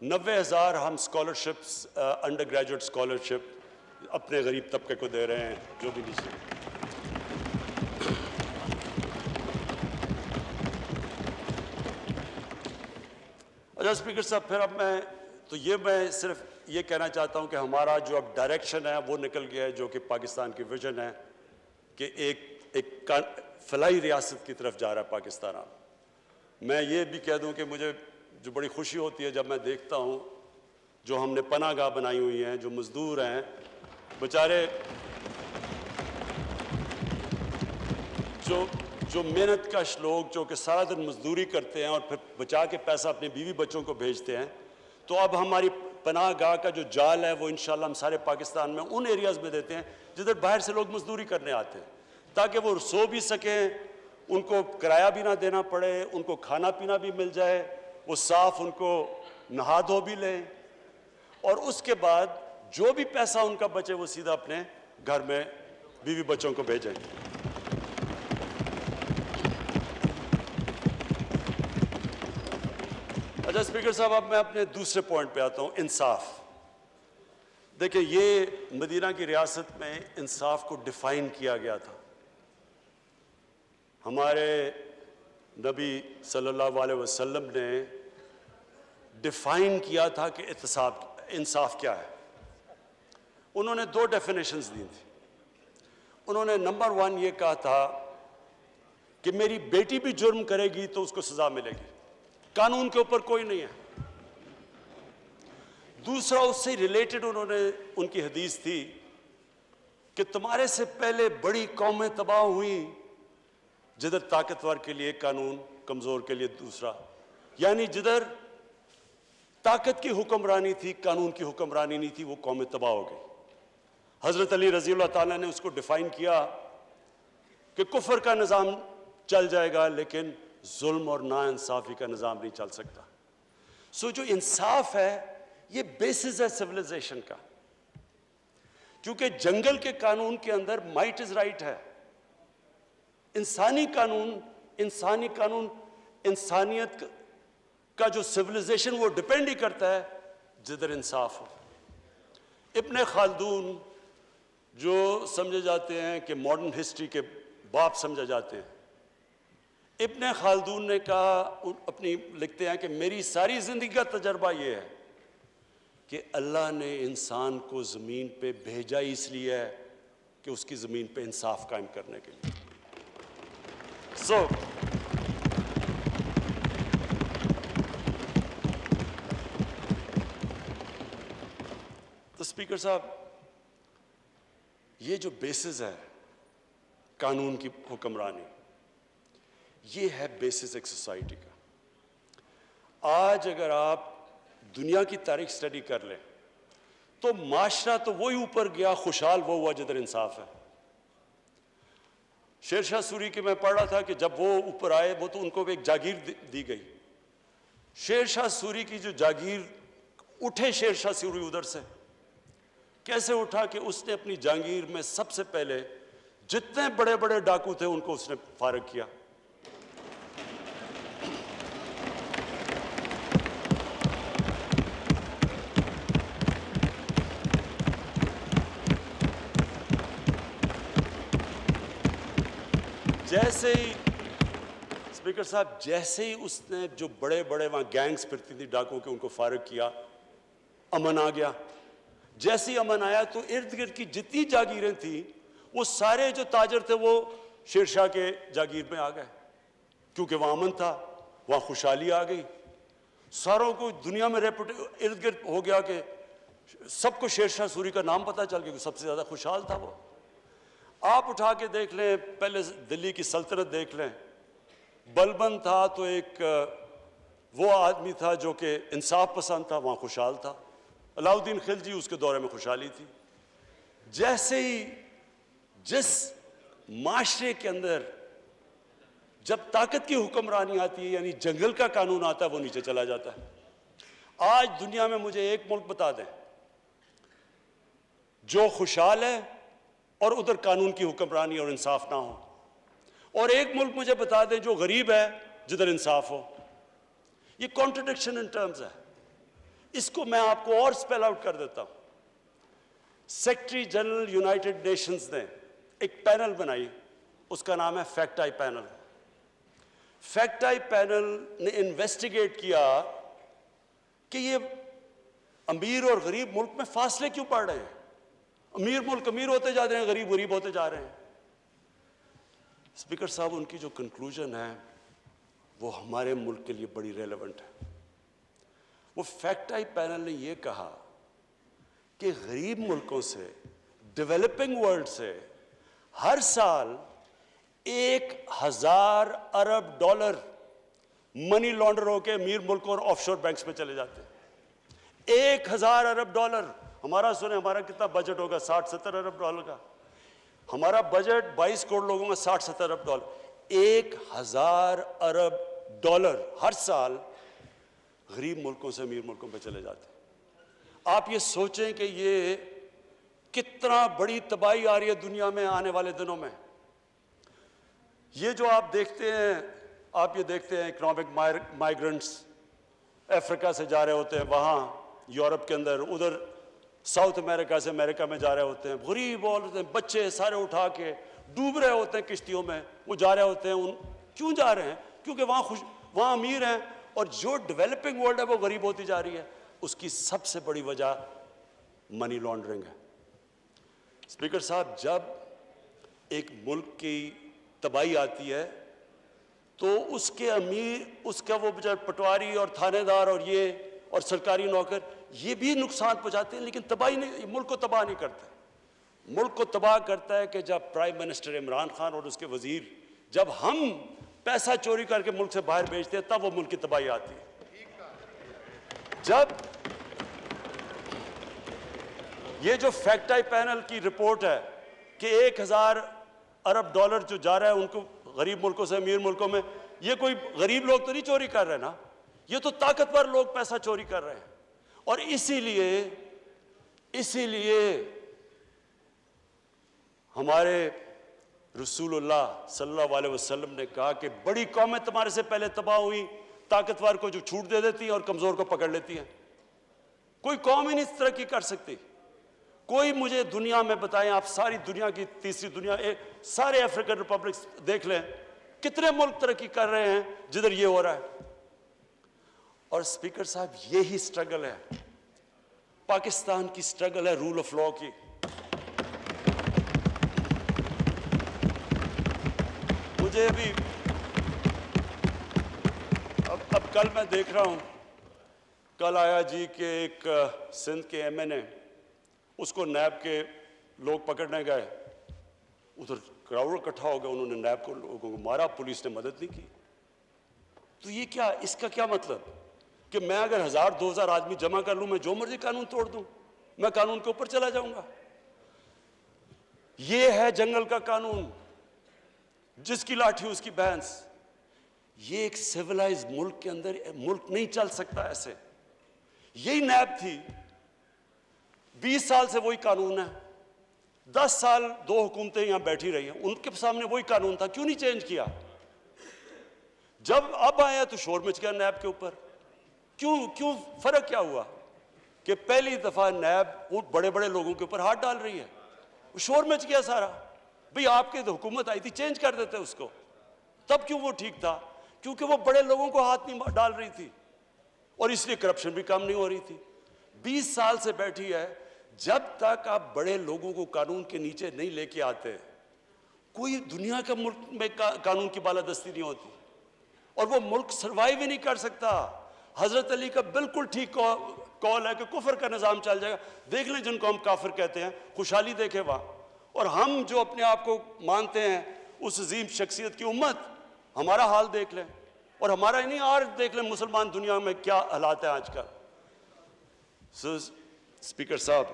90,000 हम स्कॉलरशिप्स, अंडर ग्रेजुएट स्कॉलरशिप अपने गरीब तबके को दे रहे हैं, जो भी नीचे। अच्छा स्पीकर साहब, फिर अब मैं सिर्फ ये कहना चाहता हूँ कि हमारा जो अब डायरेक्शन है वो निकल गया है, जो कि पाकिस्तान की विजन है कि एक फलाई रियासत की तरफ जा रहा है पाकिस्तान। मैं ये भी कह दूं कि मुझे जो बड़ी खुशी होती है जब मैं देखता हूं जो हमने पनाहगाह बनाई हुई हैं, जो मजदूर हैं बेचारे, जो मेहनत कश लोग जो कि सारा दिन मजदूरी करते हैं और फिर बचा के पैसा अपने बीवी बच्चों को भेजते हैं। तो अब हमारी पनाहगाह का जो जाल है वो इंशाल्लाह हम सारे पाकिस्तान में उन एरियाज़ में देते हैं जिधर बाहर से लोग मजदूरी करने आते हैं, ताकि वो सो भी सकें, उनको किराया भी ना देना पड़े, उनको खाना पीना भी मिल जाए, वो साफ उनको नहा धो भी लें, और उसके बाद जो भी पैसा उनका बचे वो सीधा अपने घर में बीवी बच्चों को भेजें। अच्छा स्पीकर साहब, अब मैं अपने दूसरे पॉइंट पे आता हूं, इंसाफ। देखिए, ये मदीना की रियासत में इंसाफ को डिफाइन किया गया था। हमारे नबी सल्लल्लाहु अलैहि वसल्लम ने डिफाइन किया था कि इंसाफ क्या है। उन्होंने 2 डेफिनेशंस दी थी। उन्होंने नंबर 1 ये कहा था कि मेरी बेटी भी जुर्म करेगी तो उसको सजा मिलेगी, कानून के ऊपर कोई नहीं है। दूसरा, उससे रिलेटेड उनकी हदीस थी कि तुम्हारे से पहले बड़ी कौमें तबाह हुई जिधर ताकतवर के लिए कानून, कमजोर के लिए दूसरा, यानी जिधर ताकत की हुक्मरानी थी, कानून की हुक्मरानी नहीं थी, वो कौमें तबाह हो गई। हजरत अली रजी अल्लाह ताला ने उसको डिफाइन किया कि कुफर का निज़ाम चल जाएगा लेकिन जुल्म और नाइंसाफी का निज़ाम नहीं चल सकता। सो जो इंसाफ है ये बेसिस है सिविलाइजेशन का, क्योंकि जंगल के कानून के अंदर माइट इज राइट है। इंसानी कानून इंसानियत का जो सिविलाइजेशन वो डिपेंड ही करता है जिधर इंसाफ हो। इब्ने खालदून जो समझे जाते हैं कि मॉडर्न हिस्ट्री के बाप समझे जाते हैं, इब्ने खालदून ने कहा, अपनी लिखते हैं कि मेरी सारी जिंदगी का तजर्बा ये है कि अल्लाह ने इंसान को ज़मीन पे भेजा इसलिए है कि उसकी ज़मीन पे इंसाफ कायम करने के लिए। तो स्पीकर साहब, ये जो बेसिस है कानून की हुक्मरानी, ये है बेसिस एक सोसाइटी का। आज अगर आप दुनिया की तारीख स्टडी कर लें तो माशरा तो वही ऊपर गया, खुशहाल वो हुआ जिधर इंसाफ है। शेरशाह सूरी की मैं पढ़ रहा था कि जब वो ऊपर आए, वो तो उनको एक जागीर दी गई। शेरशाह सूरी की जो जागीर उठे शेरशाह सूरी उधर से। कैसे उठा कि उसने अपनी जहांगीर में सबसे पहले जितने बड़े बड़े डाकू थे उनको उसने फारग किया। जैसे ही स्पीकर साहब, जैसे ही उसने जो बड़े बड़े वहां गैंग्स फिरती थी डाकुओं के, उनको फारग किया, अमन आ गया। जैसे ही अमन आया तो इर्द गिर्द की जितनी जागीरें थी वो सारे जो ताजर थे वो शेरशाह के जागीर में आ गए, क्योंकि वहां अमन था, वहां खुशहाली आ गई। सारों को दुनिया में इर्द गिर्द हो गया कि सबको शेरशाह सूरी का नाम पता चल गया, सबसे ज्यादा खुशहाल था वो। आप उठा के देख लें, पहले दिल्ली की सल्तनत देख लें, बलबन था तो एक वो आदमी था जो कि इंसाफ पसंद था, वहां खुशहाल था। अलाउद्दीन खिलजी, उसके दौरे में खुशहाली थी। जैसे ही जिस माशरे के अंदर जब ताकत की हुक्मरानी आती है, यानी जंगल का कानून आता है, वो नीचे चला जाता है। आज दुनिया में मुझे एक मुल्क बता दें जो खुशहाल है और उधर कानून की हुक्मरानी और इंसाफ ना हो, और एक मुल्क मुझे बता दें जो गरीब है जिधर इंसाफ हो। ये कॉन्ट्रडिक्शन इन टर्म्स है। इसको मैं आपको और स्पेल आउट कर देता हूं। सेक्रेटरी जनरल यूनाइटेड नेशंस ने एक पैनल बनाई, उसका नाम है fact I panel. Fact I panel ने इन्वेस्टिगेट किया कि ये अमीर और गरीब मुल्क में फासले क्यों पड़ रहे हैं। अमीर मुल्क अमीर होते जा रहे हैं, गरीब गरीब होते जा रहे हैं। स्पीकर साहब, उनकी जो कंक्लूजन है वो हमारे मुल्क के लिए बड़ी रेलेवेंट है। वो फैक्ट आई पैनल ने यह कहा कि गरीब मुल्कों से, डेवलपिंग वर्ल्ड से हर साल 1000 अरब डॉलर मनी लॉन्डर होकर अमीर मुल्कों और ऑफशोर बैंक्स में चले जाते हैं। 1000 अरब डॉलर। हमारा सुने, हमारा कितना बजट होगा? 60-70 अरब डॉलर का। हमारा बजट 22 करोड़ लोगों का, 60-70 अरब डॉलर। 1000 अरब डॉलर हर साल गरीब मुल्कों से अमीर मुल्कों पे चले जाते हैं। आप ये सोचें कि ये कितना बड़ी तबाही आ रही है दुनिया में आने वाले दिनों में। ये जो आप देखते हैं, आप ये देखते हैं इकोनॉमिक माइग्रेंट्स अफ्रीका से जा रहे होते हैं, वहाँ यूरोप के अंदर, उधर साउथ अमेरिका से अमेरिका में जा रहे होते हैं। गरीब होते हैं, बच्चे सारे उठा के डूब रहे होते हैं किश्तियों में, वो जा रहे होते हैं। क्यों जा रहे हैं? क्योंकि वहाँ अमीर हैं और जो डेवलपिंग वर्ल्ड है वो गरीब होती जा रही है। उसकी सबसे बड़ी वजह मनी लॉन्ड्रिंग है। स्पीकर साहब, जब एक मुल्क की तबाही आती है तो उसके अमीर, उसका वो बेचारे पटवारी और थानेदार और ये और सरकारी नौकर, ये भी नुकसान पहुंचाते हैं, लेकिन तबाही नहीं, मुल्क को तबाह नहीं करते। मुल्क को तबाह करता है कि जब प्राइम मिनिस्टर इमरान खान और उसके वजीर, जब हम पैसा चोरी करके मुल्क से बाहर भेजते हैं, तब वो मुल्क की तबाही आती है। जब ये जो फैक्ट आई पैनल की रिपोर्ट है कि 1000 अरब डॉलर जो जा रहा है उनको गरीब मुल्कों से अमीर मुल्कों में, ये कोई गरीब लोग तो नहीं चोरी कर रहे ना, ये तो ताकतवर लोग पैसा चोरी कर रहे हैं। और इसीलिए हमारे रसूलुल्लाह सल्लल्लाहु अलैहि वसल्लम ने कहा कि बड़ी कौमें तुम्हारे से पहले तबाह हुई, ताकतवर को जो छूट दे देती हैं और कमजोर को पकड़ लेती हैं। कोई कौम ही नहीं तरक्की कर सकती। कोई मुझे दुनिया में बताएं, आप सारी दुनिया की, तीसरी दुनिया, सारे अफ्रीकन रिपब्लिक्स देख लें, कितने मुल्क तरक्की कर रहे हैं जिधर ये हो रहा है। और स्पीकर साहब, यही स्ट्रगल है, पाकिस्तान की स्ट्रगल है रूल ऑफ लॉ की। मुझे भी अब कल मैं देख रहा हूं, कल आया जी के एक सिंध के एमएनए, उसको नैब के लोग पकड़ने गए, उधर क्राउड इकट्ठा हो गया, उन्होंने नैब को लोगों को मारा, पुलिस ने मदद नहीं की। तो ये क्या, इसका क्या मतलब कि मैं अगर 1000-2000 आदमी जमा कर लूं, मैं जो मर्जी कानून तोड़ दूं, मैं कानून के ऊपर चला जाऊंगा? ये है जंगल का कानून, जिसकी लाठी उसकी भैंस। ये एक सिविलाइज्ड मुल्क के अंदर मुल्क नहीं चल सकता ऐसे। यही नैब थी, 20 साल से वही कानून है, 10 साल 2 हुकूमतें यहां बैठी रही हैं, उनके सामने वही कानून था, क्यों नहीं चेंज किया? जब अब आया तो शोर मच गया नैब के ऊपर। क्यों फर्क क्या हुआ कि पहली दफा नैब उन बड़े बड़े लोगों के ऊपर हाथ डाल रही है? शोर मच गया सारा, भाई आपकी तो हुकूमत आई थी, चेंज कर देते उसको। तब क्यों वो ठीक था? क्योंकि वो बड़े लोगों को हाथ नहीं डाल रही थी और इसलिए करप्शन भी कम नहीं हो रही थी। 20 साल से बैठी है, जब तक आप बड़े लोगों को कानून के नीचे नहीं लेके आते, कोई दुनिया का मुल्क में कानून की बालादस्ती नहीं होती और वो मुल्क सर्वाइव ही नहीं कर सकता। हजरत अली का बिल्कुल ठीक कॉल है कि कुफर का निज़ाम चल जाएगा। देख लें जिनको हम काफिर कहते हैं, खुशहाली देखे वहां, और हम जो अपने आप को मानते हैं उस अजीम शख्सियत की उम्मत, हमारा हाल देख लें। और हमारा ही नहीं, और देख लें मुसलमान दुनिया में क्या हालात है आजकल। सो स्पीकर साहब,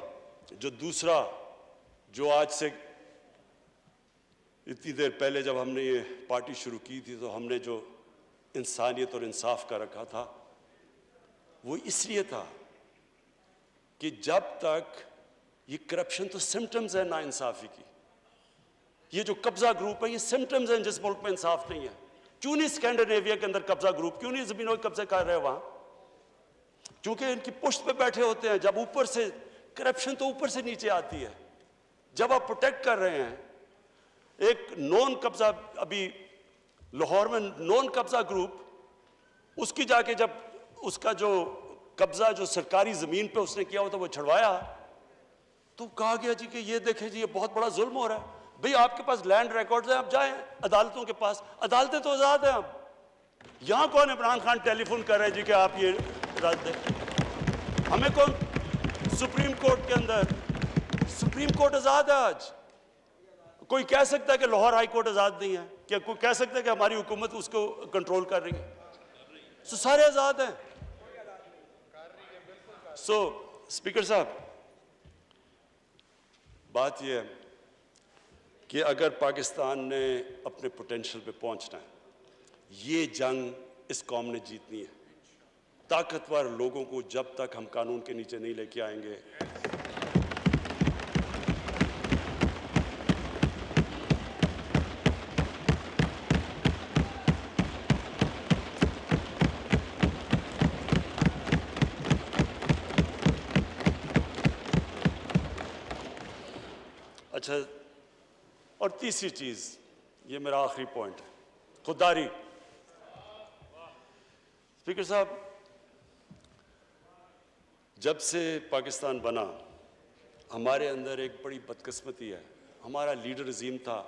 जो दूसरा, जो आज से इतनी देर पहले जब हमने ये पार्टी शुरू की थी तो हमने जो इंसानियत और इंसाफ का रखा था, वो इसलिए था कि जब तक ये करप्शन तो सिम्टम्स है ना इंसाफी की, ये जो कब्जा ग्रुप है ये सिम्टम्स हैं जिस मुल्क में इंसाफ नहीं है। क्यों नहीं स्कैंडिनेविया के अंदर कब्जा ग्रुप, क्यों नहीं जमीनों के कब्जे कर रहे वहां? क्योंकि इनकी पुश्त पे बैठे होते हैं। जब ऊपर से करप्शन तो ऊपर से नीचे आती है, जब आप प्रोटेक्ट कर रहे हैं एक नॉन कब्जा, अभी लाहौर में नॉन कब्जा ग्रुप, उसकी जाके जब उसका जो कब्जा जो सरकारी जमीन पे उसने किया होता वो छुड़वाया, तो कहा गया जी कि ये देखें जी ये बहुत बड़ा जुल्म हो रहा है। भाई आपके पास लैंड रिकॉर्ड्स हैं, आप जाएं अदालतों के पास, अदालतें तो आजाद हैं। अब यहां कौन इमरान खान टेलीफोन कर रहे हैं जी कि आप ये रद्द दें? हमें कौन? सुप्रीम कोर्ट के अंदर, सुप्रीम कोर्ट आजाद है आज। कोई कह सकता है कि लाहौर हाई कोर्ट आजाद नहीं है? क्या कोई कह सकता है कि हमारी हुकूमत उसको कंट्रोल कर रही है? सो सारे आजाद हैं। सो स्पीकर साहब, बात यह है कि अगर पाकिस्तान ने अपने पोटेंशियल पे पहुंचना है, ये जंग इस कौम ने जीतनी है। ताकतवर लोगों को जब तक हम कानून के नीचे नहीं लेके आएंगे, अच्छा। और तीसरी चीज, ये मेरा आखिरी पॉइंट है, खुददारी। स्पीकर साहब, जब से पाकिस्तान बना हमारे अंदर एक बड़ी बदकिस्मती है। हमारा लीडर अजीम था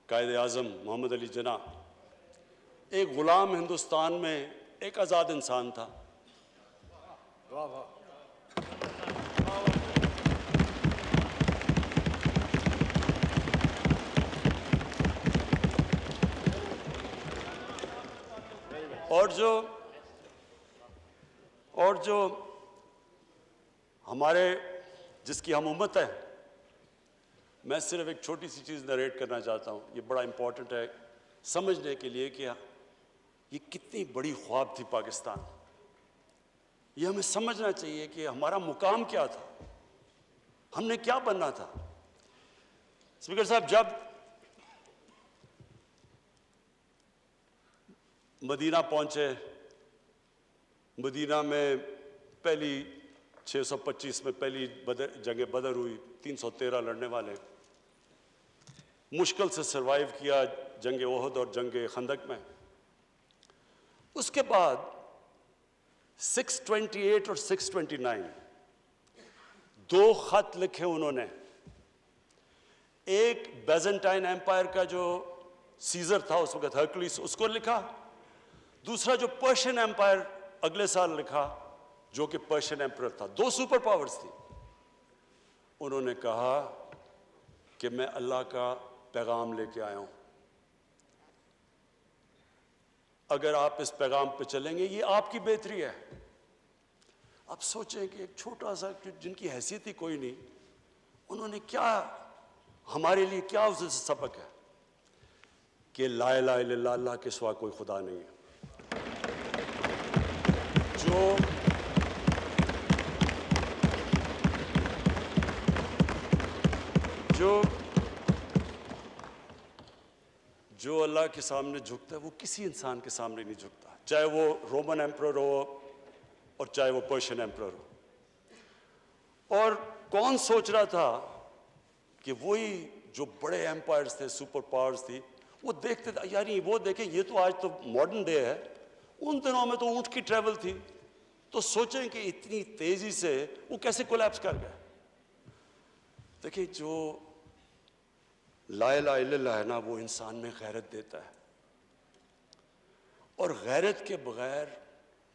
कायद आज़म मोहम्मद अली जिन्ना, एक गुलाम हिंदुस्तान में एक आज़ाद इंसान था। वाह वाह। और जो हमारे जिसकी हम उम्मत है, मैं सिर्फ एक छोटी सी चीज़ नरेट करना चाहता हूँ। ये बड़ा इंपॉर्टेंट है समझने के लिए कि ये कितनी बड़ी ख्वाब थी पाकिस्तान। ये हमें समझना चाहिए कि हमारा मुकाम क्या था, हमने क्या बनना था। स्पीकर साहब, जब मदीना पहुंचे, मदीना में पहली 625 में पहली जंग बदर हुई, 313 लड़ने वाले, मुश्किल से सरवाइव किया जंग ओहद और जंग खंदक में। उसके बाद 628 और 629 दो खत लिखे उन्होंने। एक बैजेंटाइन एम्पायर का जो सीजर था उस वक्त, हरकुलिस, उसको लिखा। दूसरा जो पर्शियन एम्पायर अगले साल लिखा, जो कि पर्शियन एम्परर था। दो सुपर पावर्स थी। उन्होंने कहा कि मैं अल्लाह का पैगाम लेके आया हूं, अगर आप इस पैगाम पे चलेंगे ये आपकी बेहतरी है। अब सोचें कि एक छोटा सा, जिनकी हैसियत ही कोई नहीं, उन्होंने क्या हमारे लिए क्या उससे सबक है कि ला इलाहा इल्लल्लाह, अल्लाह के सिवा कोई खुदा नहीं है। जो अल्लाह के सामने झुकता है वो किसी इंसान के सामने नहीं झुकता, चाहे वो रोमन एम्परर हो और चाहे वो पर्शियन एम्परर हो। और कौन सोच रहा था कि वही जो बड़े एम्पायर्स थे, सुपर पावर्स थी, वो देखते थे यार वो देखें ये तो आज तो मॉडर्न डे है, उन दिनों में तो ऊंट की ट्रेवल थी, तो सोचें कि इतनी तेजी से वो कैसे कोलैप्स कर गए। देखिए जो ला इलाहा इल्लल्लाह है ना, वो इंसान में गैरत देता है, और गैरत के बगैर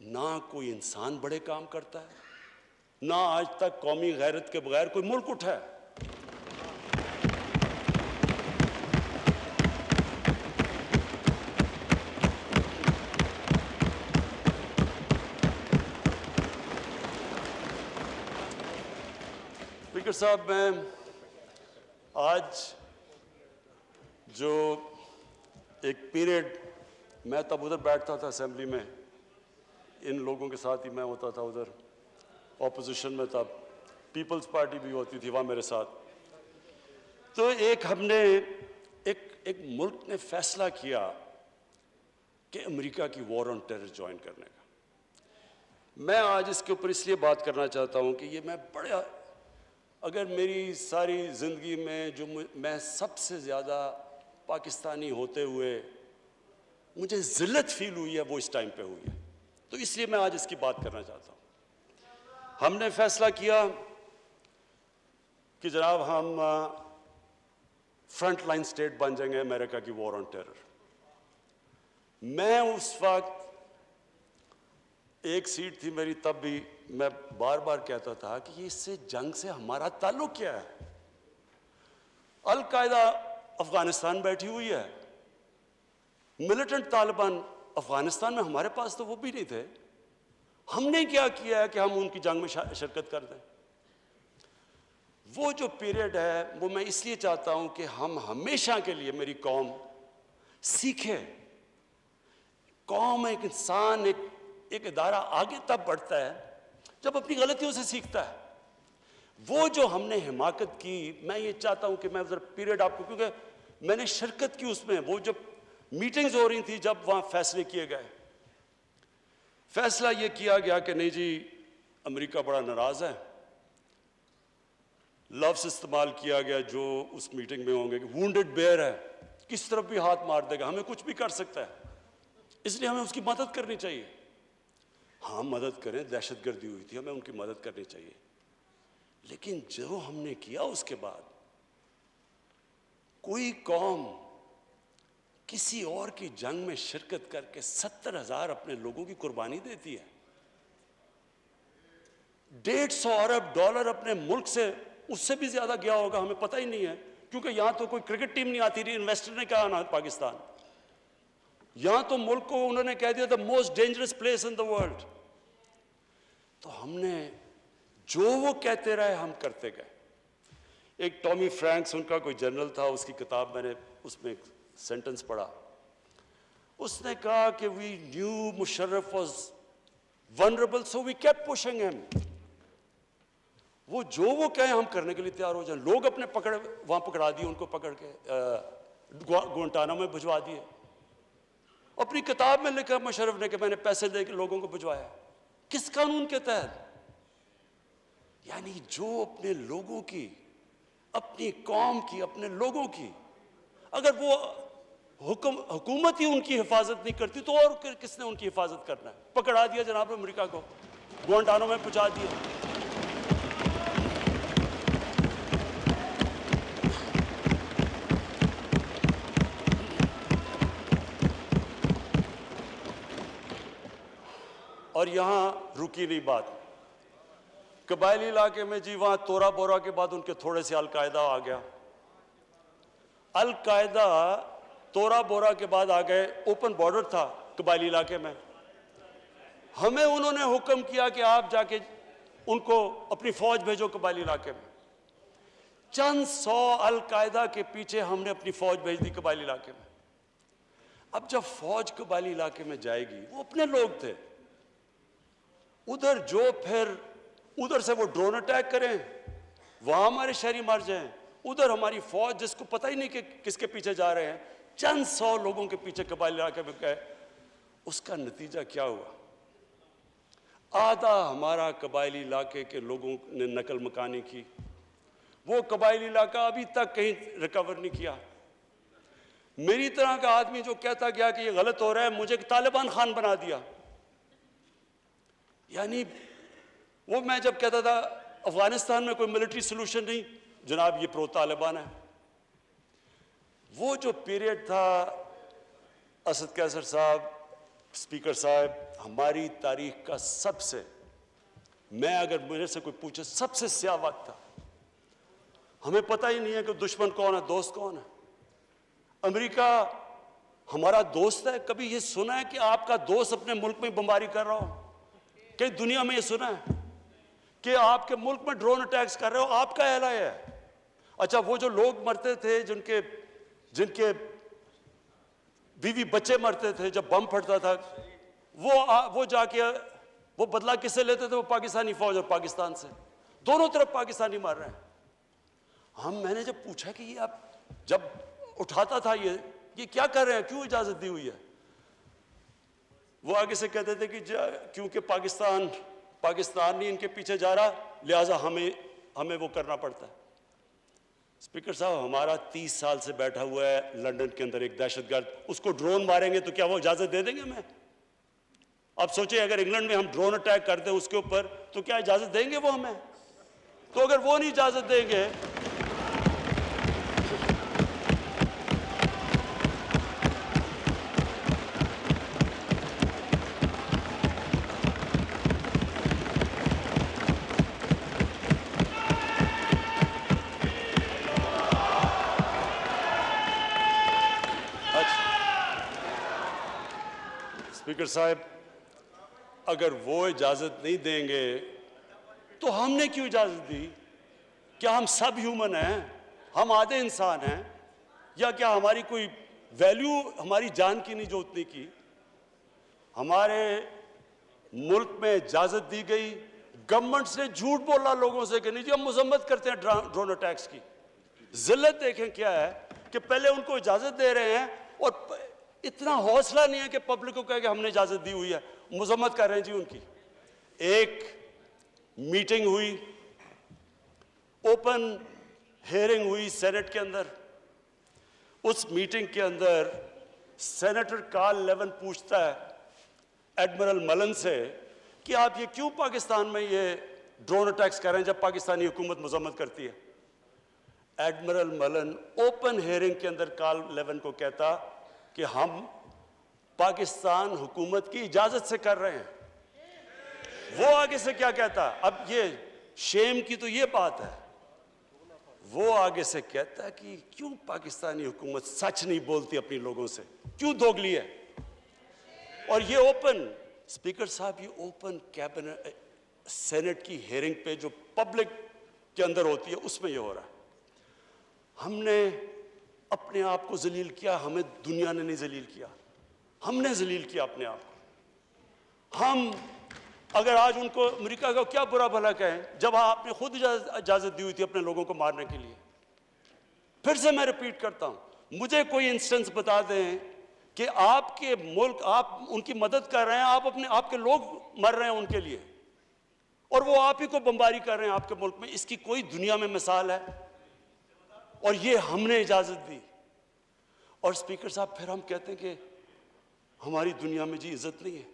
ना कोई इंसान बड़े काम करता है, ना आज तक कौमी गैरत के बगैर कोई मुल्क उठा है। स्पीकर साहब, मैं आज जो एक पीरियड मैं तब उधर बैठता था असेंबली में, इन लोगों के साथ ही मैं होता था उधर, ऑपोजिशन में तब पीपल्स पार्टी भी होती थी वहाँ मेरे साथ। तो एक मुल्क ने फैसला किया कि अमेरिका की वॉर ऑन टेरर ज्वाइन करने का। मैं आज इसके ऊपर इसलिए बात करना चाहता हूँ कि ये मैं बड़ा, अगर मेरी सारी ज़िंदगी में जो मैं सबसे ज़्यादा पाकिस्तानी होते हुए मुझे ज़िल्लत फील हुई है वो इस टाइम पे हुई है, तो इसलिए मैं आज इसकी बात करना चाहता हूँ। हमने फैसला किया कि जनाब हम फ्रंट लाइन स्टेट बन जाएंगे अमेरिका की वॉर ऑन टेरर। मैं उस वक्त, एक सीट थी मेरी तब भी, मैं बार बार कहता था कि ये इससे जंग से हमारा ताल्लुक क्या है। अल कायदा अफगानिस्तान बैठी हुई है, मिलिटेंट तालिबान अफगानिस्तान में, हमारे पास तो वो भी नहीं थे। हमने क्या किया है कि हम उनकी जंग में शिरकत कर दें। वो जो पीरियड है वो मैं इसलिए चाहता हूं कि हम हमेशा के लिए, मेरी कौम सीखे। कौम, एक इंसान, एक इदारा आगे तब बढ़ता है जब अपनी गलतियों से सीखता है। वो जो हमने हिमाकत की, मैं ये चाहता हूं कि मैं उधर पीरियड आपको, क्योंकि मैंने शिरकत की उसमें, वो जब मीटिंग्स हो रही थी, जब वहां फैसले किए गए, फैसला ये किया गया कि नहीं जी अमेरिका बड़ा नाराज है। लफ्ज़ इस्तेमाल किया गया जो उस मीटिंग में होंगे कि वुंडेड बेयर है, किस तरफ भी हाथ मार देगा, हमें कुछ भी कर सकता है, इसलिए हमें उसकी मदद करनी चाहिए। हाँ मदद करें, दहशतगर्दी हुई थी, हमें उनकी मदद करनी चाहिए। लेकिन जो हमने किया उसके बाद, कोई कौम किसी और की जंग में शिरकत करके 70,000 अपने लोगों की कुर्बानी देती है, $150 अरब अपने मुल्क से, उससे भी ज्यादा गया होगा, हमें पता ही नहीं है, क्योंकि यहां तो कोई क्रिकेट टीम नहीं आती रही। इन्वेस्टर ने कहा ना पाकिस्तान, यहां तो मुल्क को उन्होंने कह दिया the most dangerous place in the world. तो हमने जो वो कहते रहे हम करते गए। एक टॉमी फ्रैंक्स, उनका कोई जनरल था, उसकी किताब मैंने उसमें एक सेंटेंस पढ़ा, उसने कहा कि we knew Musharraf was vulnerable so we kept pushing him. वो जो वो कहे हम करने के लिए तैयार हो जाए। लोग अपने वहां पकड़ा दिए, उनको पकड़ के गुआंटानामो में भिजवा दिए। अपनी किताब में लिखा मुशर्रफ ने कि मैंने पैसे दे के लोगों को भिजवाया। किस कानून के तहत? यानी जो अपने लोगों की, अपनी कौम की, अपने लोगों की, अगर वो हुकूमत ही उनकी हिफाजत नहीं करती तो और किसने उनकी हिफाजत करना है? पकड़ा दिया जनाब अमेरिका को, गुआंटानामो में पहुंचा दिया। और यहां रुकी नहीं बात, कबायली इलाके में जी, वहां तोरा बोरा के बाद उनके थोड़े से अलकायदा आ गया। अलकायदा तोरा बोरा के बाद आ गए, ओपन बॉर्डर था कबायली इलाके में, हमें उन्होंने हुक्म किया कि आप जाके उनको अपनी फौज भेजो कबायली इलाके में। चंद 100 अलकायदा के पीछे हमने अपनी फौज भेज दी कबायली इलाके में। अब जब फौज कबायली इलाके में जाएगी, वो अपने लोग थे उधर, जो फिर उधर से वो ड्रोन अटैक करें, वहां हमारे शहरी मर जाएं, उधर हमारी फौज जिसको पता ही नहीं कि किसके पीछे जा रहे हैं, चंद 100 लोगों के पीछे कबायली इलाके में गए। उसका नतीजा क्या हुआ? आधा हमारा कबायली इलाके के लोगों ने नकल मकानी की। वो कबायली इलाका अभी तक कहीं रिकवर नहीं किया। मेरी तरह का आदमी जो कहता गया कि ये गलत हो रहा है, मुझे तालिबान खान बना दिया। यानी वो मैं जब कहता था अफगानिस्तान में कोई मिलिट्री सोल्यूशन नहीं, जनाब ये प्रो तालिबान है। वो जो पीरियड था, असद कैसर साहब, स्पीकर साहब, हमारी तारीख का सबसे, मैं अगर मेरे से कोई पूछे, सबसे स्याह वक्त था। हमें पता ही नहीं है कि दुश्मन कौन है, दोस्त कौन है। अमेरिका हमारा दोस्त है? कभी ये सुना है कि आपका दोस्त अपने मुल्क में बमबारी कर रहा हो? कई दुनिया में ये सुना है कि आपके मुल्क में ड्रोन अटैक्स कर रहे हो? आपका एलाय है। अच्छा, वो जो लोग मरते थे, जिनके बीवी बच्चे मरते थे जब बम फटता था, वो जाके वो बदला किससे लेते थे? वो पाकिस्तानी फौज और पाकिस्तान से। दोनों तरफ पाकिस्तानी मार रहे हैं। मैंने जब पूछा कि ये आप जब उठाता था ये क्या कर रहे हैं, क्यों इजाजत दी हुई है? वो आगे से कहते थे कि क्योंकि पाकिस्तान नहीं इनके पीछे जा रहा, लिहाजा हमें वो करना पड़ता है। स्पीकर साहब, हमारा 30 साल से बैठा हुआ है लंदन के अंदर एक दहशतगर्द, उसको ड्रोन मारेंगे तो क्या वो इजाजत दे देंगे हमें? अब सोचिए, अगर इंग्लैंड में हम ड्रोन अटैक करते हैं उसके ऊपर, तो क्या इजाजत देंगे वो हमें? तो अगर वो नहीं इजाजत देंगे, स्पीकर साहब, अगर वो इजाजत नहीं देंगे तो हमने क्यों इजाजत दी? क्या हम सब ह्यूमन हैं? हम आधे इंसान हैं? या क्या हमारी कोई वैल्यू हमारी जान की नहीं जो उतनी की? हमारे मुल्क में इजाजत दी गई, गवर्नमेंट ने झूठ बोला लोगों से कि नहीं जी हम मजम्मत करते हैं ड्रोन अटैक्स की। जिल्लत देखें क्या है कि पहले उनको इजाजत दे रहे हैं और इतना हौसला नहीं है कि पब्लिक को कहे कि हमने इजाजत दी हुई है, मजम्मत कर रहे हैं जी उनकी। एक मीटिंग हुई, ओपन हेयरिंग हुई सेनेट के अंदर। उस मीटिंग के अंदर सेनेटर कार्ल लेवन पूछता है एडमिरल मलन से कि आप ये क्यों पाकिस्तान में ये ड्रोन अटैक्स कर रहे हैं जब पाकिस्तानी हुकूमत मजम्मत करती है? एडमिरल मलन ओपन हेयरिंग के अंदर कार्ल लेवन को कहता कि हम पाकिस्तान हुकूमत की इजाजत से कर रहे हैं। वो आगे से क्या कहता? अब ये शेम की तो ये बात है, वो आगे से कहता है कि क्यों पाकिस्तानी हुकूमत सच नहीं बोलती अपने लोगों से, क्यों दोगली है? और ये ओपन, स्पीकर साहब, ये ओपन कैबिनेट सेनेट की हेयरिंग पे जो पब्लिक के अंदर होती है उसमें ये हो रहा है। हमने अपने आप को जलील किया, हमें दुनिया ने नहीं जलील किया, हमने जलील किया अपने आप को। हम अगर आज उनको अमेरिका का क्या बुरा भला कहें जब आपने खुद इजाजत दी हुई थी अपने लोगों को मारने के लिए। फिर से मैं रिपीट करता हूं, मुझे कोई इंस्टेंस बता दें कि आपके मुल्क, आप उनकी मदद कर रहे हैं, आपके लोग मर रहे हैं उनके लिए, और वो आप ही को बमबारी कर रहे हैं आपके मुल्क में। इसकी कोई दुनिया में मिसाल है? और ये हमने इजाजत दी। और स्पीकर साहब, फिर हम कहते हैं कि हमारी दुनिया में जी इज्जत नहीं है।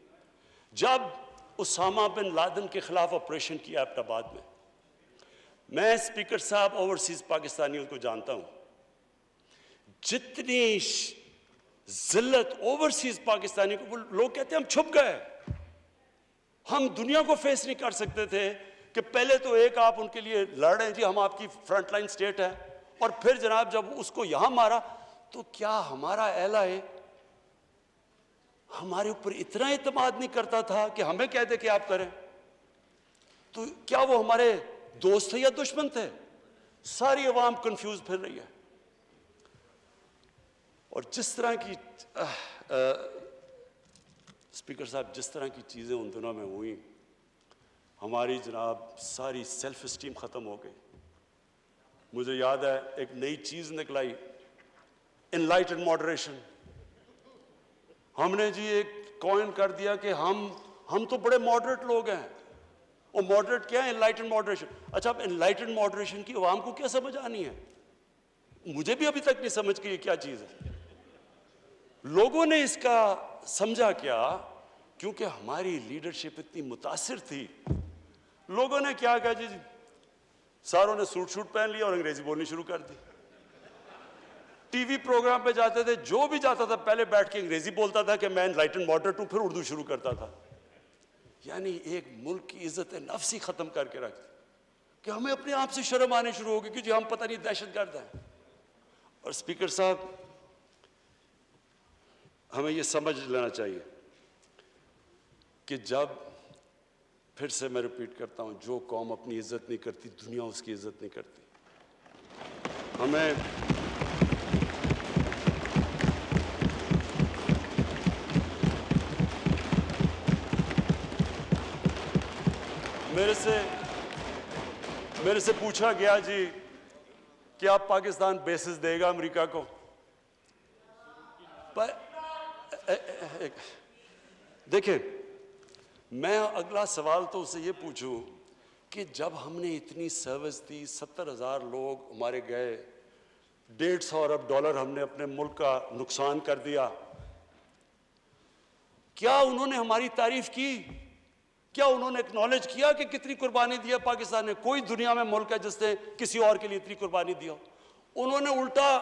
जब उसामा बिन लादेन के खिलाफ ऑपरेशन किया एबटाबाद में, मैं स्पीकर साहब ओवरसीज पाकिस्तानियों को जानता हूं, जितनी जिल्लत ओवरसीज पाकिस्तानियों को, लोग कहते हैं हम छुप गए, हम दुनिया को फेस नहीं कर सकते थे कि पहले तो एक आप उनके लिए लड़ रहे हैं जी, हम आपकी फ्रंटलाइन स्टेट है, और फिर जनाब जब उसको यहां मारा तो क्या हमारा एलाए हमारे ऊपर इतना इत्मीनान नहीं करता था कि हमें कह दे कि आप करें? तो क्या वो हमारे दोस्त थे या दुश्मन थे? सारी अवाम कंफ्यूज फिर रही है। और जिस तरह की स्पीकर साहब, जिस तरह की चीजें उन दिनों में हुई, हमारी जनाब सारी सेल्फ इस्टीम खत्म हो गई। मुझे याद है एक नई चीज निकलाई, इनलाइटेंड मॉडरेशन। हमने जी एक कॉइन कर दिया कि हम तो बड़े मॉडरेट लोग हैं। और मॉडरेट क्या है? Enlightened moderation. अच्छा, अब इनलाइटेंड मॉडरेशन की आवाम को क्या समझ आनी है? मुझे भी अभी तक नहीं समझ कि ये क्या चीज है। लोगों ने इसका समझा क्या? क्योंकि हमारी लीडरशिप इतनी मुतासिर थी, लोगों ने क्या कहा जी, सारों ने सूट शूट पहन लिया और अंग्रेजी बोलनी शुरू कर दी। टीवी प्रोग्राम पे जाते थे, जो भी जाता था पहले बैठ के अंग्रेजी बोलता था कि मैं एनलाइटेंड मॉडरेट हूं, फिर उर्दू शुरू करता था। यानी एक मुल्क की इज्जत नफ्स ही खत्म करके रख दी कि हमें अपने आप से शर्म आने शुरू हो गई कि जी हम पता नहीं दहशतगर्द हैं। और स्पीकर साहब, हमें यह समझ लेना चाहिए कि जब, फिर से मैं रिपीट करता हूं, जो कौम अपनी इज्जत नहीं करती, दुनिया उसकी इज्जत नहीं करती। हमें मेरे से पूछा गया जी कि आप पाकिस्तान बेसिस देगा अमेरिका को, पर देखिए, मैं अगला सवाल तो उससे ये पूछूं कि जब हमने इतनी सर्विस दी, 70,000 लोग हमारे गए, $150 अरब हमने अपने मुल्क का नुकसान कर दिया, क्या उन्होंने हमारी तारीफ की? क्या उन्होंने एक्नॉलेज किया कि कितनी कुर्बानी दी है पाकिस्तान ने? कोई दुनिया में मुल्क है जिसने किसी और के लिए इतनी कुर्बानी दी हो? उन्होंने उल्टा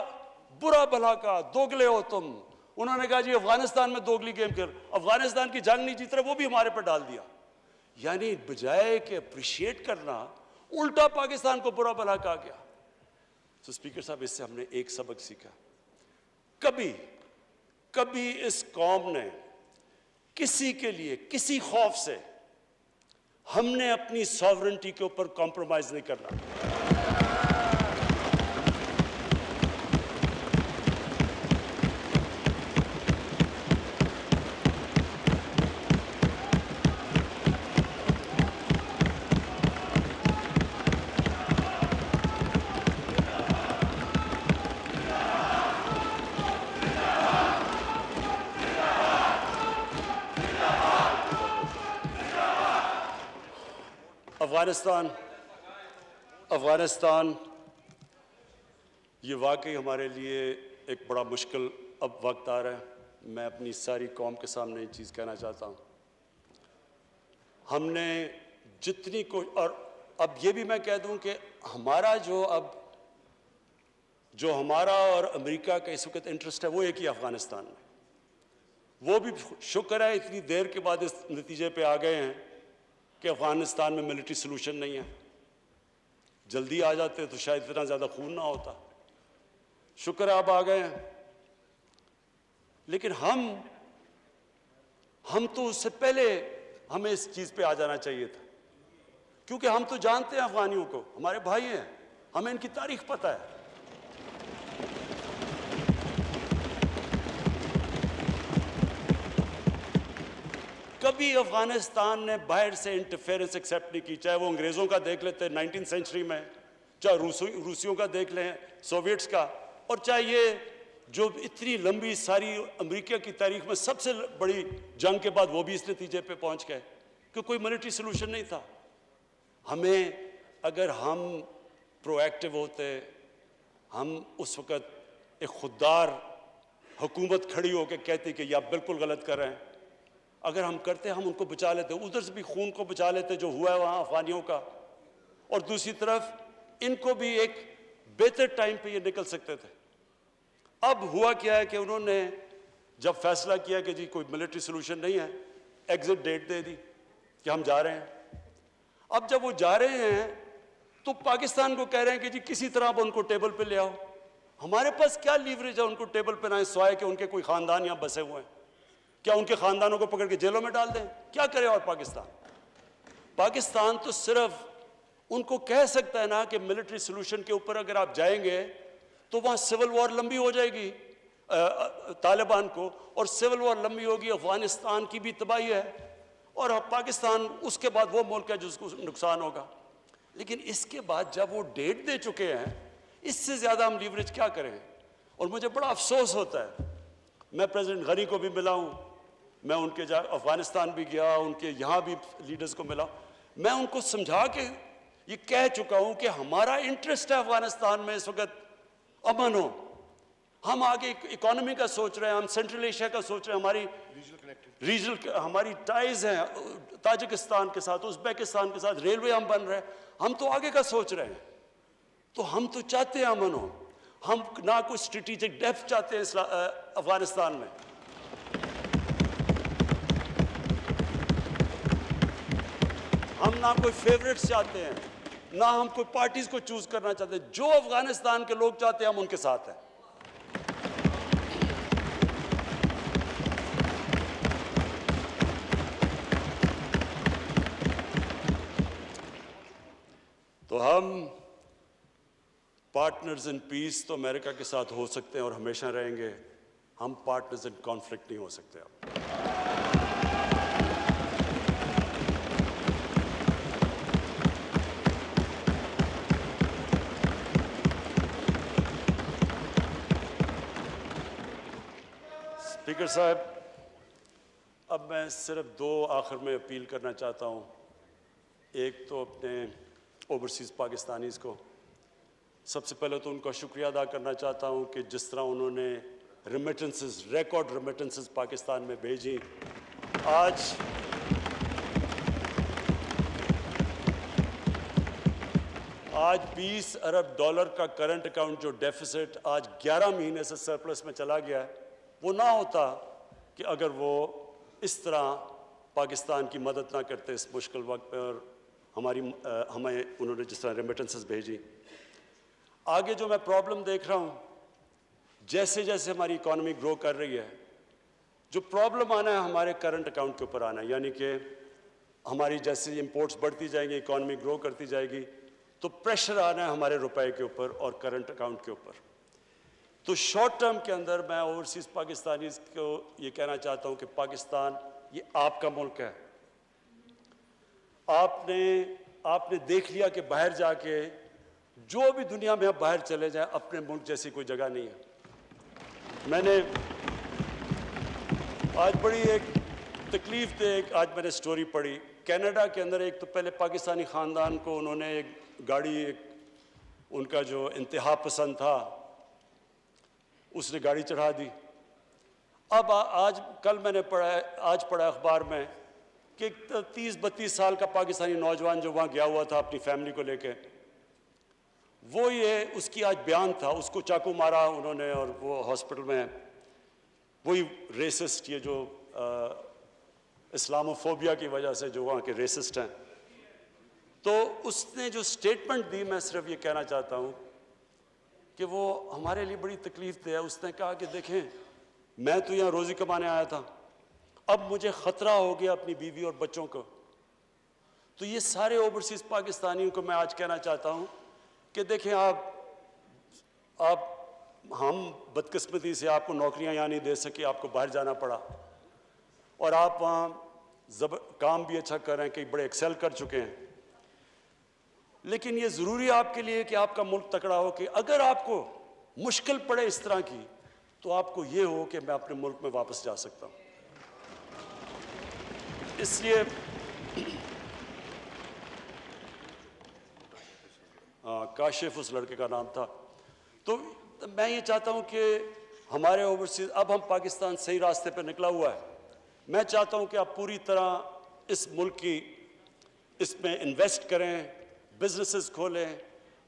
बुरा भला कहा, दोगले हो तुम। उन्होंने कहा जी अफगानिस्तान में दोगली गेम कर, अफगानिस्तान की जंग नहीं जीत रहे, वो भी हमारे पर डाल दिया। यानी बजाय कि अप्रिशिएट करना, उल्टा पाकिस्तान को बुरा भला कहा गया। तो स्पीकर साहब, इससे हमने एक सबक सीखा, कभी कभी इस कौम ने किसी के लिए, किसी खौफ से, हमने अपनी सॉवरेंटी के ऊपर कॉम्प्रोमाइज नहीं करना। अफगानिस्तान ये वाकई हमारे लिए एक बड़ा मुश्किल अब वक्त आ रहा है। मैं अपनी सारी कौम के सामने ये चीज़ कहना चाहता हूँ, हमने जितनी को, और अब ये भी मैं कह दूँ कि हमारा जो हमारा और अमेरिका का इस वक्त इंटरेस्ट है वो एक ही अफगानिस्तान में। वो भी शुक्र है इतनी देर के बाद इस नतीजे पे आ गए हैं कि अफगानिस्तान में मिलिट्री सलूशन नहीं है। जल्दी आ जाते तो शायद इतना ज़्यादा खून ना होता। शुक्र है अब आ गए हैं। लेकिन हम तो उससे पहले हमें इस चीज़ पे आ जाना चाहिए था, क्योंकि हम तो जानते हैं अफगानियों को, हमारे भाई हैं, हमें इनकी तारीख पता है। कभी अफगानिस्तान ने बाहर से इंटरफेरेंस एक्सेप्ट नहीं की, चाहे वो अंग्रेज़ों का देख लेते 19वीं सेंचुरी में, चाहे रूसियों का देख लें, सोवियट्स का, और चाहे ये जो इतनी लंबी सारी अमेरिका की तारीख में सबसे बड़ी जंग के बाद वो भी इस नतीजे पे पहुंच गए कि कोई मिलिट्री सलूशन नहीं था। हमें, अगर हम प्रोएक्टिव होते, हम उस वक़्त एक खुददार हुकूमत खड़ी होकर कहती कि आप बिल्कुल गलत कर रहे हैं, अगर हम करते, हम उनको बचा लेते, उधर से भी खून को बचा लेते जो हुआ है वहाँ अफगानियों का, और दूसरी तरफ इनको भी एक बेहतर टाइम पे ये निकल सकते थे। अब हुआ क्या है कि उन्होंने जब फैसला किया कि जी कोई मिलिट्री सलूशन नहीं है, एग्जिट डेट दे दी कि हम जा रहे हैं। अब जब वो जा रहे हैं तो पाकिस्तान को कह रहे हैं कि जी किसी तरह आप उनको टेबल पे ले आओ। हमारे पास क्या लीवरेज है उनको टेबल पे लाएं, सिवाय कि उनके कोई खानदान यहाँ बसे हुए हैं? क्या उनके खानदानों को पकड़ के जेलों में डाल दें? क्या करे? और पाकिस्तान तो सिर्फ उनको कह सकता है ना कि मिलिट्री सलूशन के ऊपर अगर आप जाएंगे तो वहां सिविल वॉर लंबी हो जाएगी तालिबान को, और सिविल वॉर लंबी होगी, अफगानिस्तान की भी तबाही है, और पाकिस्तान उसके बाद वो मुल्क है जिसको नुकसान होगा। लेकिन इसके बाद जब वो डेट दे चुके हैं इससे ज़्यादा हम लीवरेज क्या करें? और मुझे बड़ा अफसोस होता है, मैं प्रेसिडेंट गनी को भी मिला हूँ, मैं उनके अफगानिस्तान भी गया, उनके यहाँ भी लीडर्स को मिला, मैं उनको समझा के ये कह चुका हूँ कि हमारा इंटरेस्ट है अफगानिस्तान में इस वक्त अमन हो। हम आगे इकोनॉमी का सोच रहे हैं, हम सेंट्रल एशिया का सोच रहे हैं, हमारी रीजनल हमारी टाइज हैं ताजिकिस्तान के साथ, उज़्बेकिस्तान के साथ, रेलवे हम बन रहे हैं, हम तो आगे का सोच रहे हैं। तो हम तो चाहते हैं अमन हो, हम ना कोई स्ट्रेटेजिक डेप्थ चाहते हैं अफगानिस्तान में। हम ना कोई फेवरेट्स चाहते हैं, ना हम कोई पार्टीज को चूज करना चाहते हैं। जो अफगानिस्तान के लोग चाहते हैं हम उनके साथ हैं। तो हम पार्टनर्स इन पीस तो अमेरिका के साथ हो सकते हैं और हमेशा रहेंगे, हम पार्टनर्स इन कॉन्फ्लिक्ट नहीं हो सकते। अब स्पीकर साहब, अब मैं सिर्फ दो आखिर में अपील करना चाहता हूँ। एक तो अपने ओवरसीज़ पाकिस्तानीज़ को सबसे पहले तो उनका शुक्रिया अदा करना चाहता हूँ कि जिस तरह उन्होंने रेमिटेंसेस, रिकॉर्ड रेमिटेंसेस पाकिस्तान में भेजी। आज 20 अरब डॉलर का करंट अकाउंट जो डेफिसिट आज 11 महीने से सरप्लस में चला गया है, वो ना होता कि अगर वो इस तरह पाकिस्तान की मदद ना करते इस मुश्किल वक्त पे, और हमें उन्होंने जिस तरह रेमिटेंसेस भेजी। आगे जो मैं प्रॉब्लम देख रहा हूँ, जैसे जैसे हमारी इकॉनमी ग्रो कर रही है, जो प्रॉब्लम आना है हमारे करंट अकाउंट के ऊपर आना है। यानी कि हमारी जैसे इंपोर्ट्स बढ़ती जाएंगी, इकॉनमी ग्रो करती जाएगी, तो प्रेशर आना है हमारे रुपए के ऊपर और करंट अकाउंट के ऊपर। तो शॉर्ट टर्म के अंदर मैं ओवरसीज़ पाकिस्तानीज़ को ये कहना चाहता हूँ कि पाकिस्तान ये आपका मुल्क है। आपने देख लिया कि बाहर जाके जो भी दुनिया में आप बाहर चले जाएं, अपने मुल्क जैसी कोई जगह नहीं है। मैंने आज बड़ी एक तकलीफ दे आज मैंने स्टोरी पढ़ी। कनाडा के अंदर एक तो पहले पाकिस्तानी ख़ानदान को उन्होंने एक गाड़ी, उनका जो इंतहा पसंद था, उसने गाड़ी चढ़ा दी। अब कल मैंने आज पढ़ा अखबार में कि 30-32 साल का पाकिस्तानी नौजवान जो वहाँ गया हुआ था अपनी फैमिली को लेके, वो उसकी आज बयान था, उसको चाकू मारा उन्होंने और वो हॉस्पिटल में। वही रेसिस्ट, ये जो इस्लामोफोबिया की वजह से जो वहाँ के रेसिस्ट हैं। तो उसने जो स्टेटमेंट दी, मैं सिर्फ ये कहना चाहता हूँ कि वो हमारे लिए बड़ी तकलीफ दे है। उसने कहा कि देखें, मैं तो यहाँ रोज़ी कमाने आया था, अब मुझे ख़तरा हो गया अपनी बीवी और बच्चों को। तो ये सारे ओवरसीज़ पाकिस्तानियों को मैं आज कहना चाहता हूँ कि देखें, हम बदकिस्मती से आपको नौकरियां यहाँ नहीं दे सके, आपको बाहर जाना पड़ा, और आप वहाँ काम भी अच्छा कर रहे हैं, कई बड़े एक्सेल कर चुके हैं। लेकिन ये ज़रूरी है आपके लिए कि आपका मुल्क तकड़ा हो, कि अगर आपको मुश्किल पड़े इस तरह की, तो आपको ये हो कि मैं अपने मुल्क में वापस जा सकता हूँ। इसलिए काशिफ उस लड़के का नाम था। तो मैं ये चाहता हूँ कि हमारे ओवरसीज, अब हम पाकिस्तान सही रास्ते पर निकला हुआ है। मैं चाहता हूँ कि आप पूरी तरह इस मुल्क की इसमें इन्वेस्ट करें, बिजनेसेस खोलें।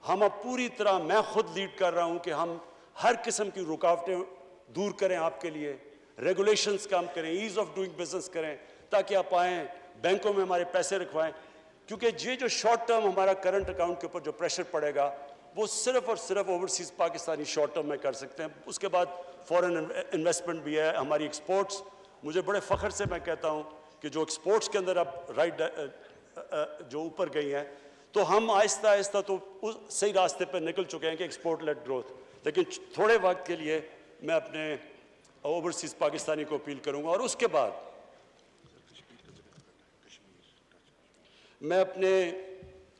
हम अब पूरी तरह, मैं खुद लीड कर रहा हूँ कि हम हर किस्म की रुकावटें दूर करें आपके लिए, रेगुलेशंस कम करें, ईज़ ऑफ डूइंग बिजनेस करें, ताकि आप आएँ, बैंकों में हमारे पैसे रखवाएं। क्योंकि ये जो शॉर्ट टर्म हमारा करंट अकाउंट के ऊपर जो प्रेशर पड़ेगा, वो सिर्फ और सिर्फ ओवरसीज़ पाकिस्तानी शॉर्ट टर्म में कर सकते हैं। उसके बाद फॉरेन इन्वेस्टमेंट भी है, हमारी एक्सपोर्ट्स। मुझे बड़े फ़ख्र से मैं कहता हूँ कि जो एक्सपोर्ट्स के अंदर अब जो ऊपर गई हैं, तो हम आहिस्ता आहिस्ता तो उस सही रास्ते पर निकल चुके हैं कि एक्सपोर्ट लेड ग्रोथ। लेकिन थोड़े वक्त के लिए मैं अपने ओवरसीज़ पाकिस्तानी को अपील करूँगा, और उसके बाद मैं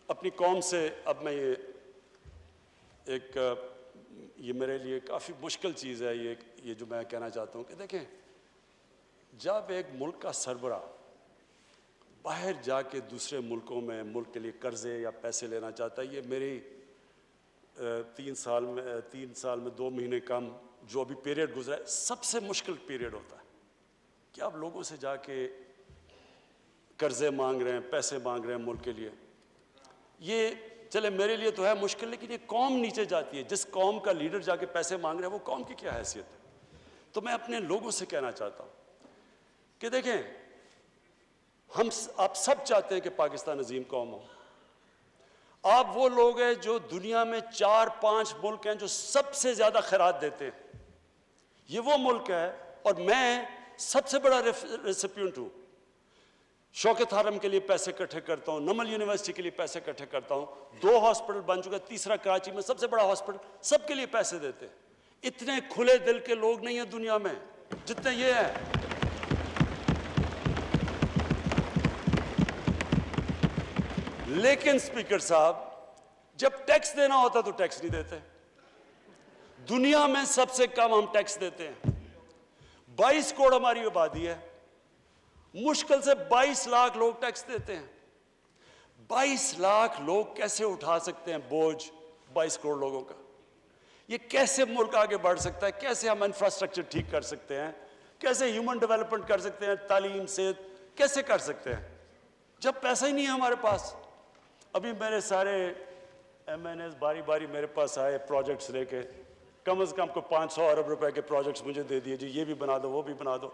अपनी कौम से अब मैं ये एक ये मेरे लिए काफ़ी मुश्किल चीज़ है ये जो मैं कहना चाहता हूँ कि देखें, जब एक मुल्क का सरबरा बाहर जाके दूसरे मुल्कों में मुल्क के लिए कर्जे या पैसे लेना चाहता है, ये मेरी 3 साल में 2 महीने कम जो अभी पीरियड गुजरा है, सबसे मुश्किल पीरियड होता है कि आप लोगों से जाके कर्जे मांग रहे हैं, पैसे मांग रहे हैं मुल्क के लिए। ये चले मेरे लिए तो है मुश्किल, लेकिन ये कौम नीचे जाती है। जिस कौम का लीडर जाके पैसे मांग रहे हैं वो कौम की क्या हैसियत है? तो मैं अपने लोगों से कहना चाहता हूँ कि देखें, आप सब चाहते हैं कि पाकिस्तान अजीम कौम हो। आप वो लोग हैं जो दुनिया में 4-5 मुल्क हैं जो सबसे ज्यादा खैरात देते हैं, ये वो मुल्क है। और मैं सबसे बड़ा रेसिपिएंट हूँ। शौकत हरम के लिए पैसे इकट्ठे करता हूँ, नमल यूनिवर्सिटी के लिए पैसे इकट्ठे करता हूँ, 2 हॉस्पिटल बन चुका, तीसरा कराची में सबसे बड़ा हॉस्पिटल, सबके लिए पैसे देते हैं। इतने खुले दिल के लोग नहीं हैं दुनिया में जितने ये हैं। लेकिन स्पीकर साहब, जब टैक्स देना होता तो टैक्स नहीं देते। दुनिया में सबसे कम हम टैक्स देते हैं। 22 करोड़ हमारी आबादी है, मुश्किल से 22 लाख लोग टैक्स देते हैं। 22 लाख लोग कैसे उठा सकते हैं बोझ 22 करोड़ लोगों का? ये कैसे मुल्क आगे बढ़ सकता है? कैसे हम इंफ्रास्ट्रक्चर ठीक कर सकते हैं? कैसे ह्यूमन डेवलपमेंट कर सकते हैं? तालीम से कैसे कर सकते हैं जब पैसा ही नहीं है हमारे पास? अभी मेरे सारे MNAs बारी बारी मेरे पास आए प्रोजेक्ट्स लेके, कम से कम को 500 अरब रुपए के प्रोजेक्ट्स मुझे दे दिए, जी ये भी बना दो, वो भी बना दो।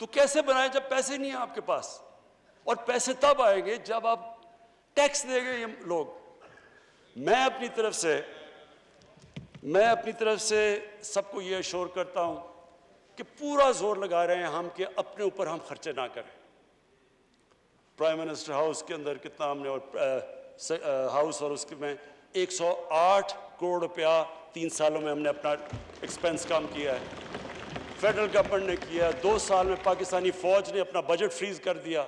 तो कैसे बनाए जब पैसे नहीं है आपके पास? और पैसे तब आएंगे जब आप टैक्स देंगे ये लोग। मैं अपनी तरफ से सबको ये अश्योर करता हूं कि पूरा जोर लगा रहे हैं हम कि अपने ऊपर हम खर्चे ना करें। प्राइम मिनिस्टर हाउस के अंदर कितना हमने, और हाउस और उसके में 108 करोड़ रुपया 3 सालों में हमने अपना एक्सपेंस कम किया है। फेडरल गवर्नमेंट ने किया है। 2 साल में पाकिस्तानी फौज ने अपना बजट फ्रीज कर दिया।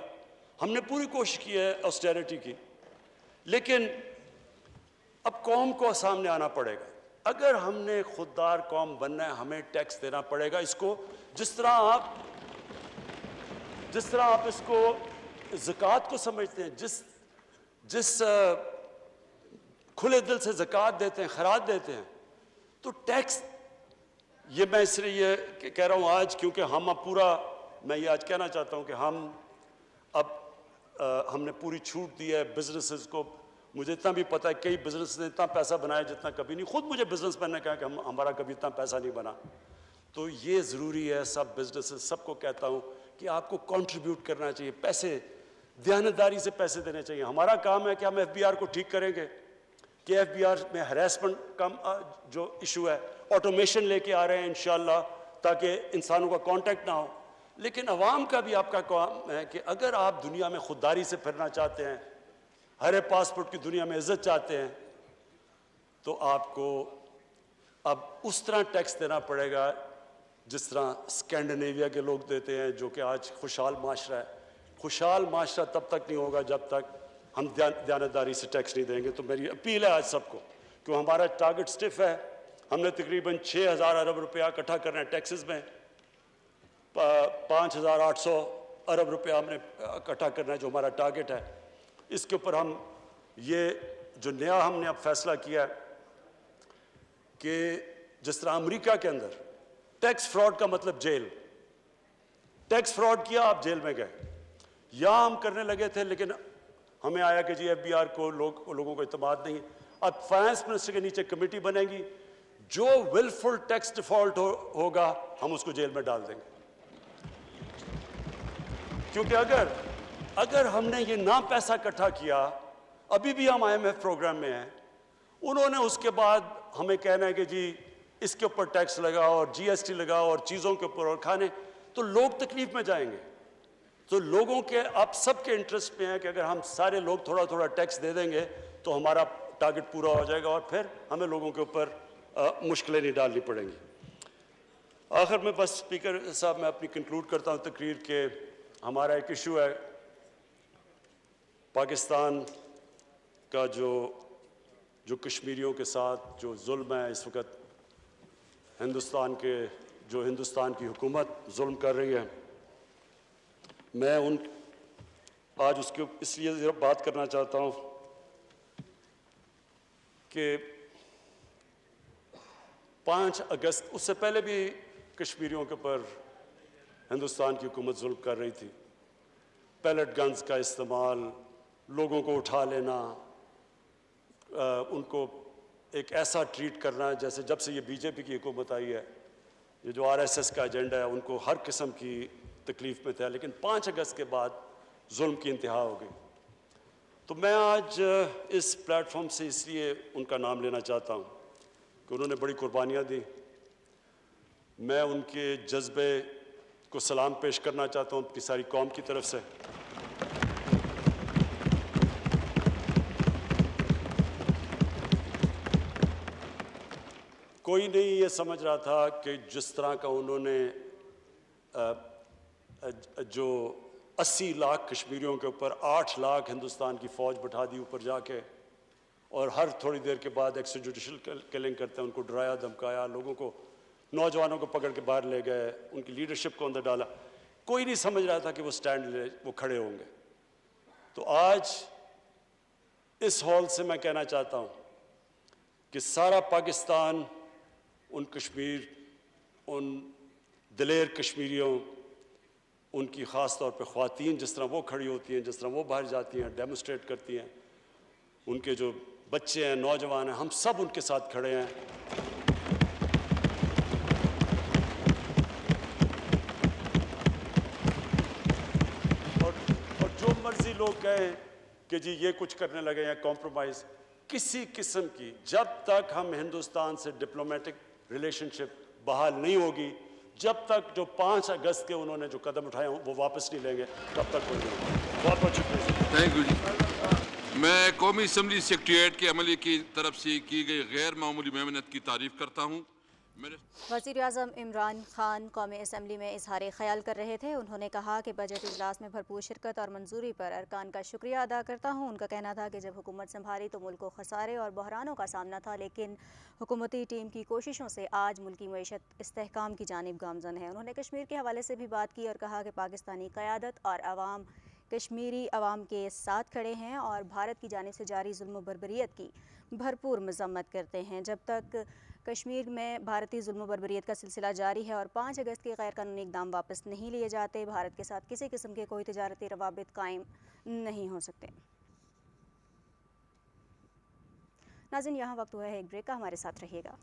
हमने पूरी कोशिश की है ऑस्टेरिटी की, लेकिन अब कौम को सामने आना पड़ेगा। अगर हमने खुददार कौम बनना है, हमें टैक्स देना पड़ेगा। इसको जिस तरह आप इसको ज़कात को समझते हैं, जिस खुले दिल से ज़कात देते हैं, खैरात देते हैं, तो टैक्स, ये मैं इसलिए ये कह रहा हूँ आज क्योंकि हम अब पूरा, मैं ये आज कहना चाहता हूँ कि हमने पूरी छूट दी है बिजनेसेस को। मुझे इतना भी पता है कई बिजनेस ने इतना पैसा बनाया जितना कभी नहीं। खुद मुझे बिजनेसमैन ने कहा कि हमारा कभी इतना पैसा नहीं बना। तो ये ज़रूरी है, सब बिजनेसेस सबको कहता हूँ कि आपको कंट्रीब्यूट करना चाहिए, पैसे दयानतदारी से पैसे देने चाहिए। हमारा काम है कि हम FBR को ठीक करेंगे कि FBR में हरासमेंट कम जो इशू है, ऑटोमेशन लेके आ रहे हैं इंशाल्लाह, ताकि इंसानों का कांटेक्ट ना हो। लेकिन अवाम का भी आपका काम है कि अगर आप दुनिया में खुददारी से फिरना चाहते हैं, हरे पासपोर्ट की दुनिया में इज्जत चाहते हैं, तो आपको अब उस तरह टैक्स देना पड़ेगा जिस तरह स्कैंडिनेविया के लोग देते हैं, जो कि आज खुशहाल माशरा है। खुशहाल माशरा तब तक नहीं होगा जब तक हम दयानतदारी से टैक्स नहीं देंगे। तो मेरी अपील है आज सबको कि हमारा टारगेट स्टिफ है। हमने तकरीबन 6000 अरब रुपया इकट्ठा करना है टैक्सेस में, 5800 अरब रुपया हमने इकट्ठा करना है जो हमारा टारगेट है। इसके ऊपर हम ये जो नया हमने अब फैसला किया कि जिस तरह अमेरिका के अंदर टैक्स फ्रॉड का मतलब जेल, टैक्स फ्रॉड किया आप जेल में गए, यहाँ हम करने लगे थे, लेकिन हमें आया कि जी FBR को लोगों को इत्मीनान नहीं। अब फाइनेंस मिनिस्टर के नीचे कमेटी बनेगी, जो विलफुल टैक्स डिफॉल्ट होगा हम उसको जेल में डाल देंगे। क्योंकि अगर हमने ये ना पैसा इकट्ठा किया, अभी भी हम IMF प्रोग्राम में हैं, उन्होंने उसके बाद हमें कहना है कि जी इसके ऊपर टैक्स लगाओ और GST लगाओ और चीज़ों के ऊपर और खाने, तो लोग तकलीफ में जाएंगे। तो लोगों के आप सबके इंटरेस्ट में है कि अगर हम सारे लोग थोड़ा थोड़ा टैक्स दे देंगे तो हमारा टारगेट पूरा हो जाएगा और फिर हमें लोगों के ऊपर मुश्किलें नहीं डालनी पड़ेंगी। आखिर में बस स्पीकर साहब मैं अपनी कंक्लूड करता हूँ तकरीर के, हमारा एक इशू है पाकिस्तान का जो कश्मीरियों के साथ जो जुल्म है इस वक्त हिंदुस्तान की हुकूमत जुल्म कर रही है, मैं आज उसके इसलिए ज़रा बात करना चाहता हूँ कि 5 अगस्त, उससे पहले भी कश्मीरियों के ऊपर हिंदुस्तान की हुकूमत जुल्म कर रही थी। पैलेट गन्स का इस्तेमाल, लोगों को उठा लेना, उनको एक ऐसा ट्रीट करना जैसे जब से ये बीजेपी की हुकूमत आई है, ये जो आरएसएस का एजेंडा है, उनको हर किस्म की तकलीफ़ में था। लेकिन 5 अगस्त के बाद जुल्म की इंतहा हो गई। तो मैं आज इस प्लेटफॉर्म से इसलिए उनका नाम लेना चाहता हूँ कि उन्होंने बड़ी कुर्बानियाँ दी। मैं उनके जज्बे को सलाम पेश करना चाहता हूँ अपनी सारी कौम की तरफ से। कोई नहीं ये समझ रहा था कि जिस तरह का उन्होंने जो 80 लाख कश्मीरियों के ऊपर 8 लाख हिंदुस्तान की फ़ौज बैठा दी ऊपर जाके, और हर थोड़ी देर के बाद एक्स्ट्रा जुडिशल किलिंग करते हैं, उनको डराया धमकाया, लोगों को, नौजवानों को पकड़ के बाहर ले गए, उनकी लीडरशिप को अंदर डाला। कोई नहीं समझ रहा था कि वो खड़े होंगे। तो आज इस हॉल से मैं कहना चाहता हूँ कि सारा पाकिस्तान उन दिलेर कश्मीरियों, उनकी ख़ास तौर पे ख़वातीन, जिस तरह वो खड़ी होती हैं, जिस तरह वो बाहर जाती हैं, डेमोस्ट्रेट करती हैं, उनके जो बच्चे हैं, नौजवान हैं, हम सब उनके साथ खड़े हैं। और जो मर्जी लोग कहें कि जी ये कुछ करने लगे हैं, कॉम्प्रोमाइज़ किसी किस्म की, जब तक हम हिंदुस्तान से डिप्लोमेटिक रिलेशनशिप बहाल नहीं होगी, जब तक जो 5 अगस्त के उन्होंने जो कदम उठाए वो वापस नहीं लेंगे, तब तक कोई नहीं। बहुत बहुत शुक्रिया। थैंक यू जी। मैं कौमी असम्बली सेक्रेटेरिएट के अमले की तरफ से की गई गैर मामूली मेहनत की तारीफ करता हूँ। वज़ीर-ए-आज़म इमरान खान कौमी असम्बली में इज़हार ख्याल कर रहे थे। उन्होंने कहा कि बजट इजलास में भरपूर शिरकत और मंजूरी पर अरकान का शुक्रिया अदा करता हूँ। उनका कहना था कि जब हुकूमत संभाली तो मुल्क को खसारे और बहरानों का सामना था, लेकिन हुकूमती टीम की कोशिशों से आज मुल्की मईशत इस्तेहकाम की जानिब गामज़न है। उन्होंने कश्मीर के हवाले से भी बात की और कहा कि पाकिस्तानी क़यादत और अवाम कश्मीरी अवाम के साथ खड़े हैं और भारत की जानिब से जारी जुल्म बर्बरियत की भरपूर मज़म्मत करते हैं। जब तक कश्मीर में भारतीय जुल्म बर्बरियत का सिलसिला जारी है और 5 अगस्त के गैर कानूनी इक़दाम वापस नहीं लिए जाते, भारत के साथ किसी किस्म के कोई तिजारती रवाबित कायम नहीं हो सकते। नाज़रीन, यहाँ वक्त हुआ है एक ब्रेक का, हमारे साथ रहिएगा।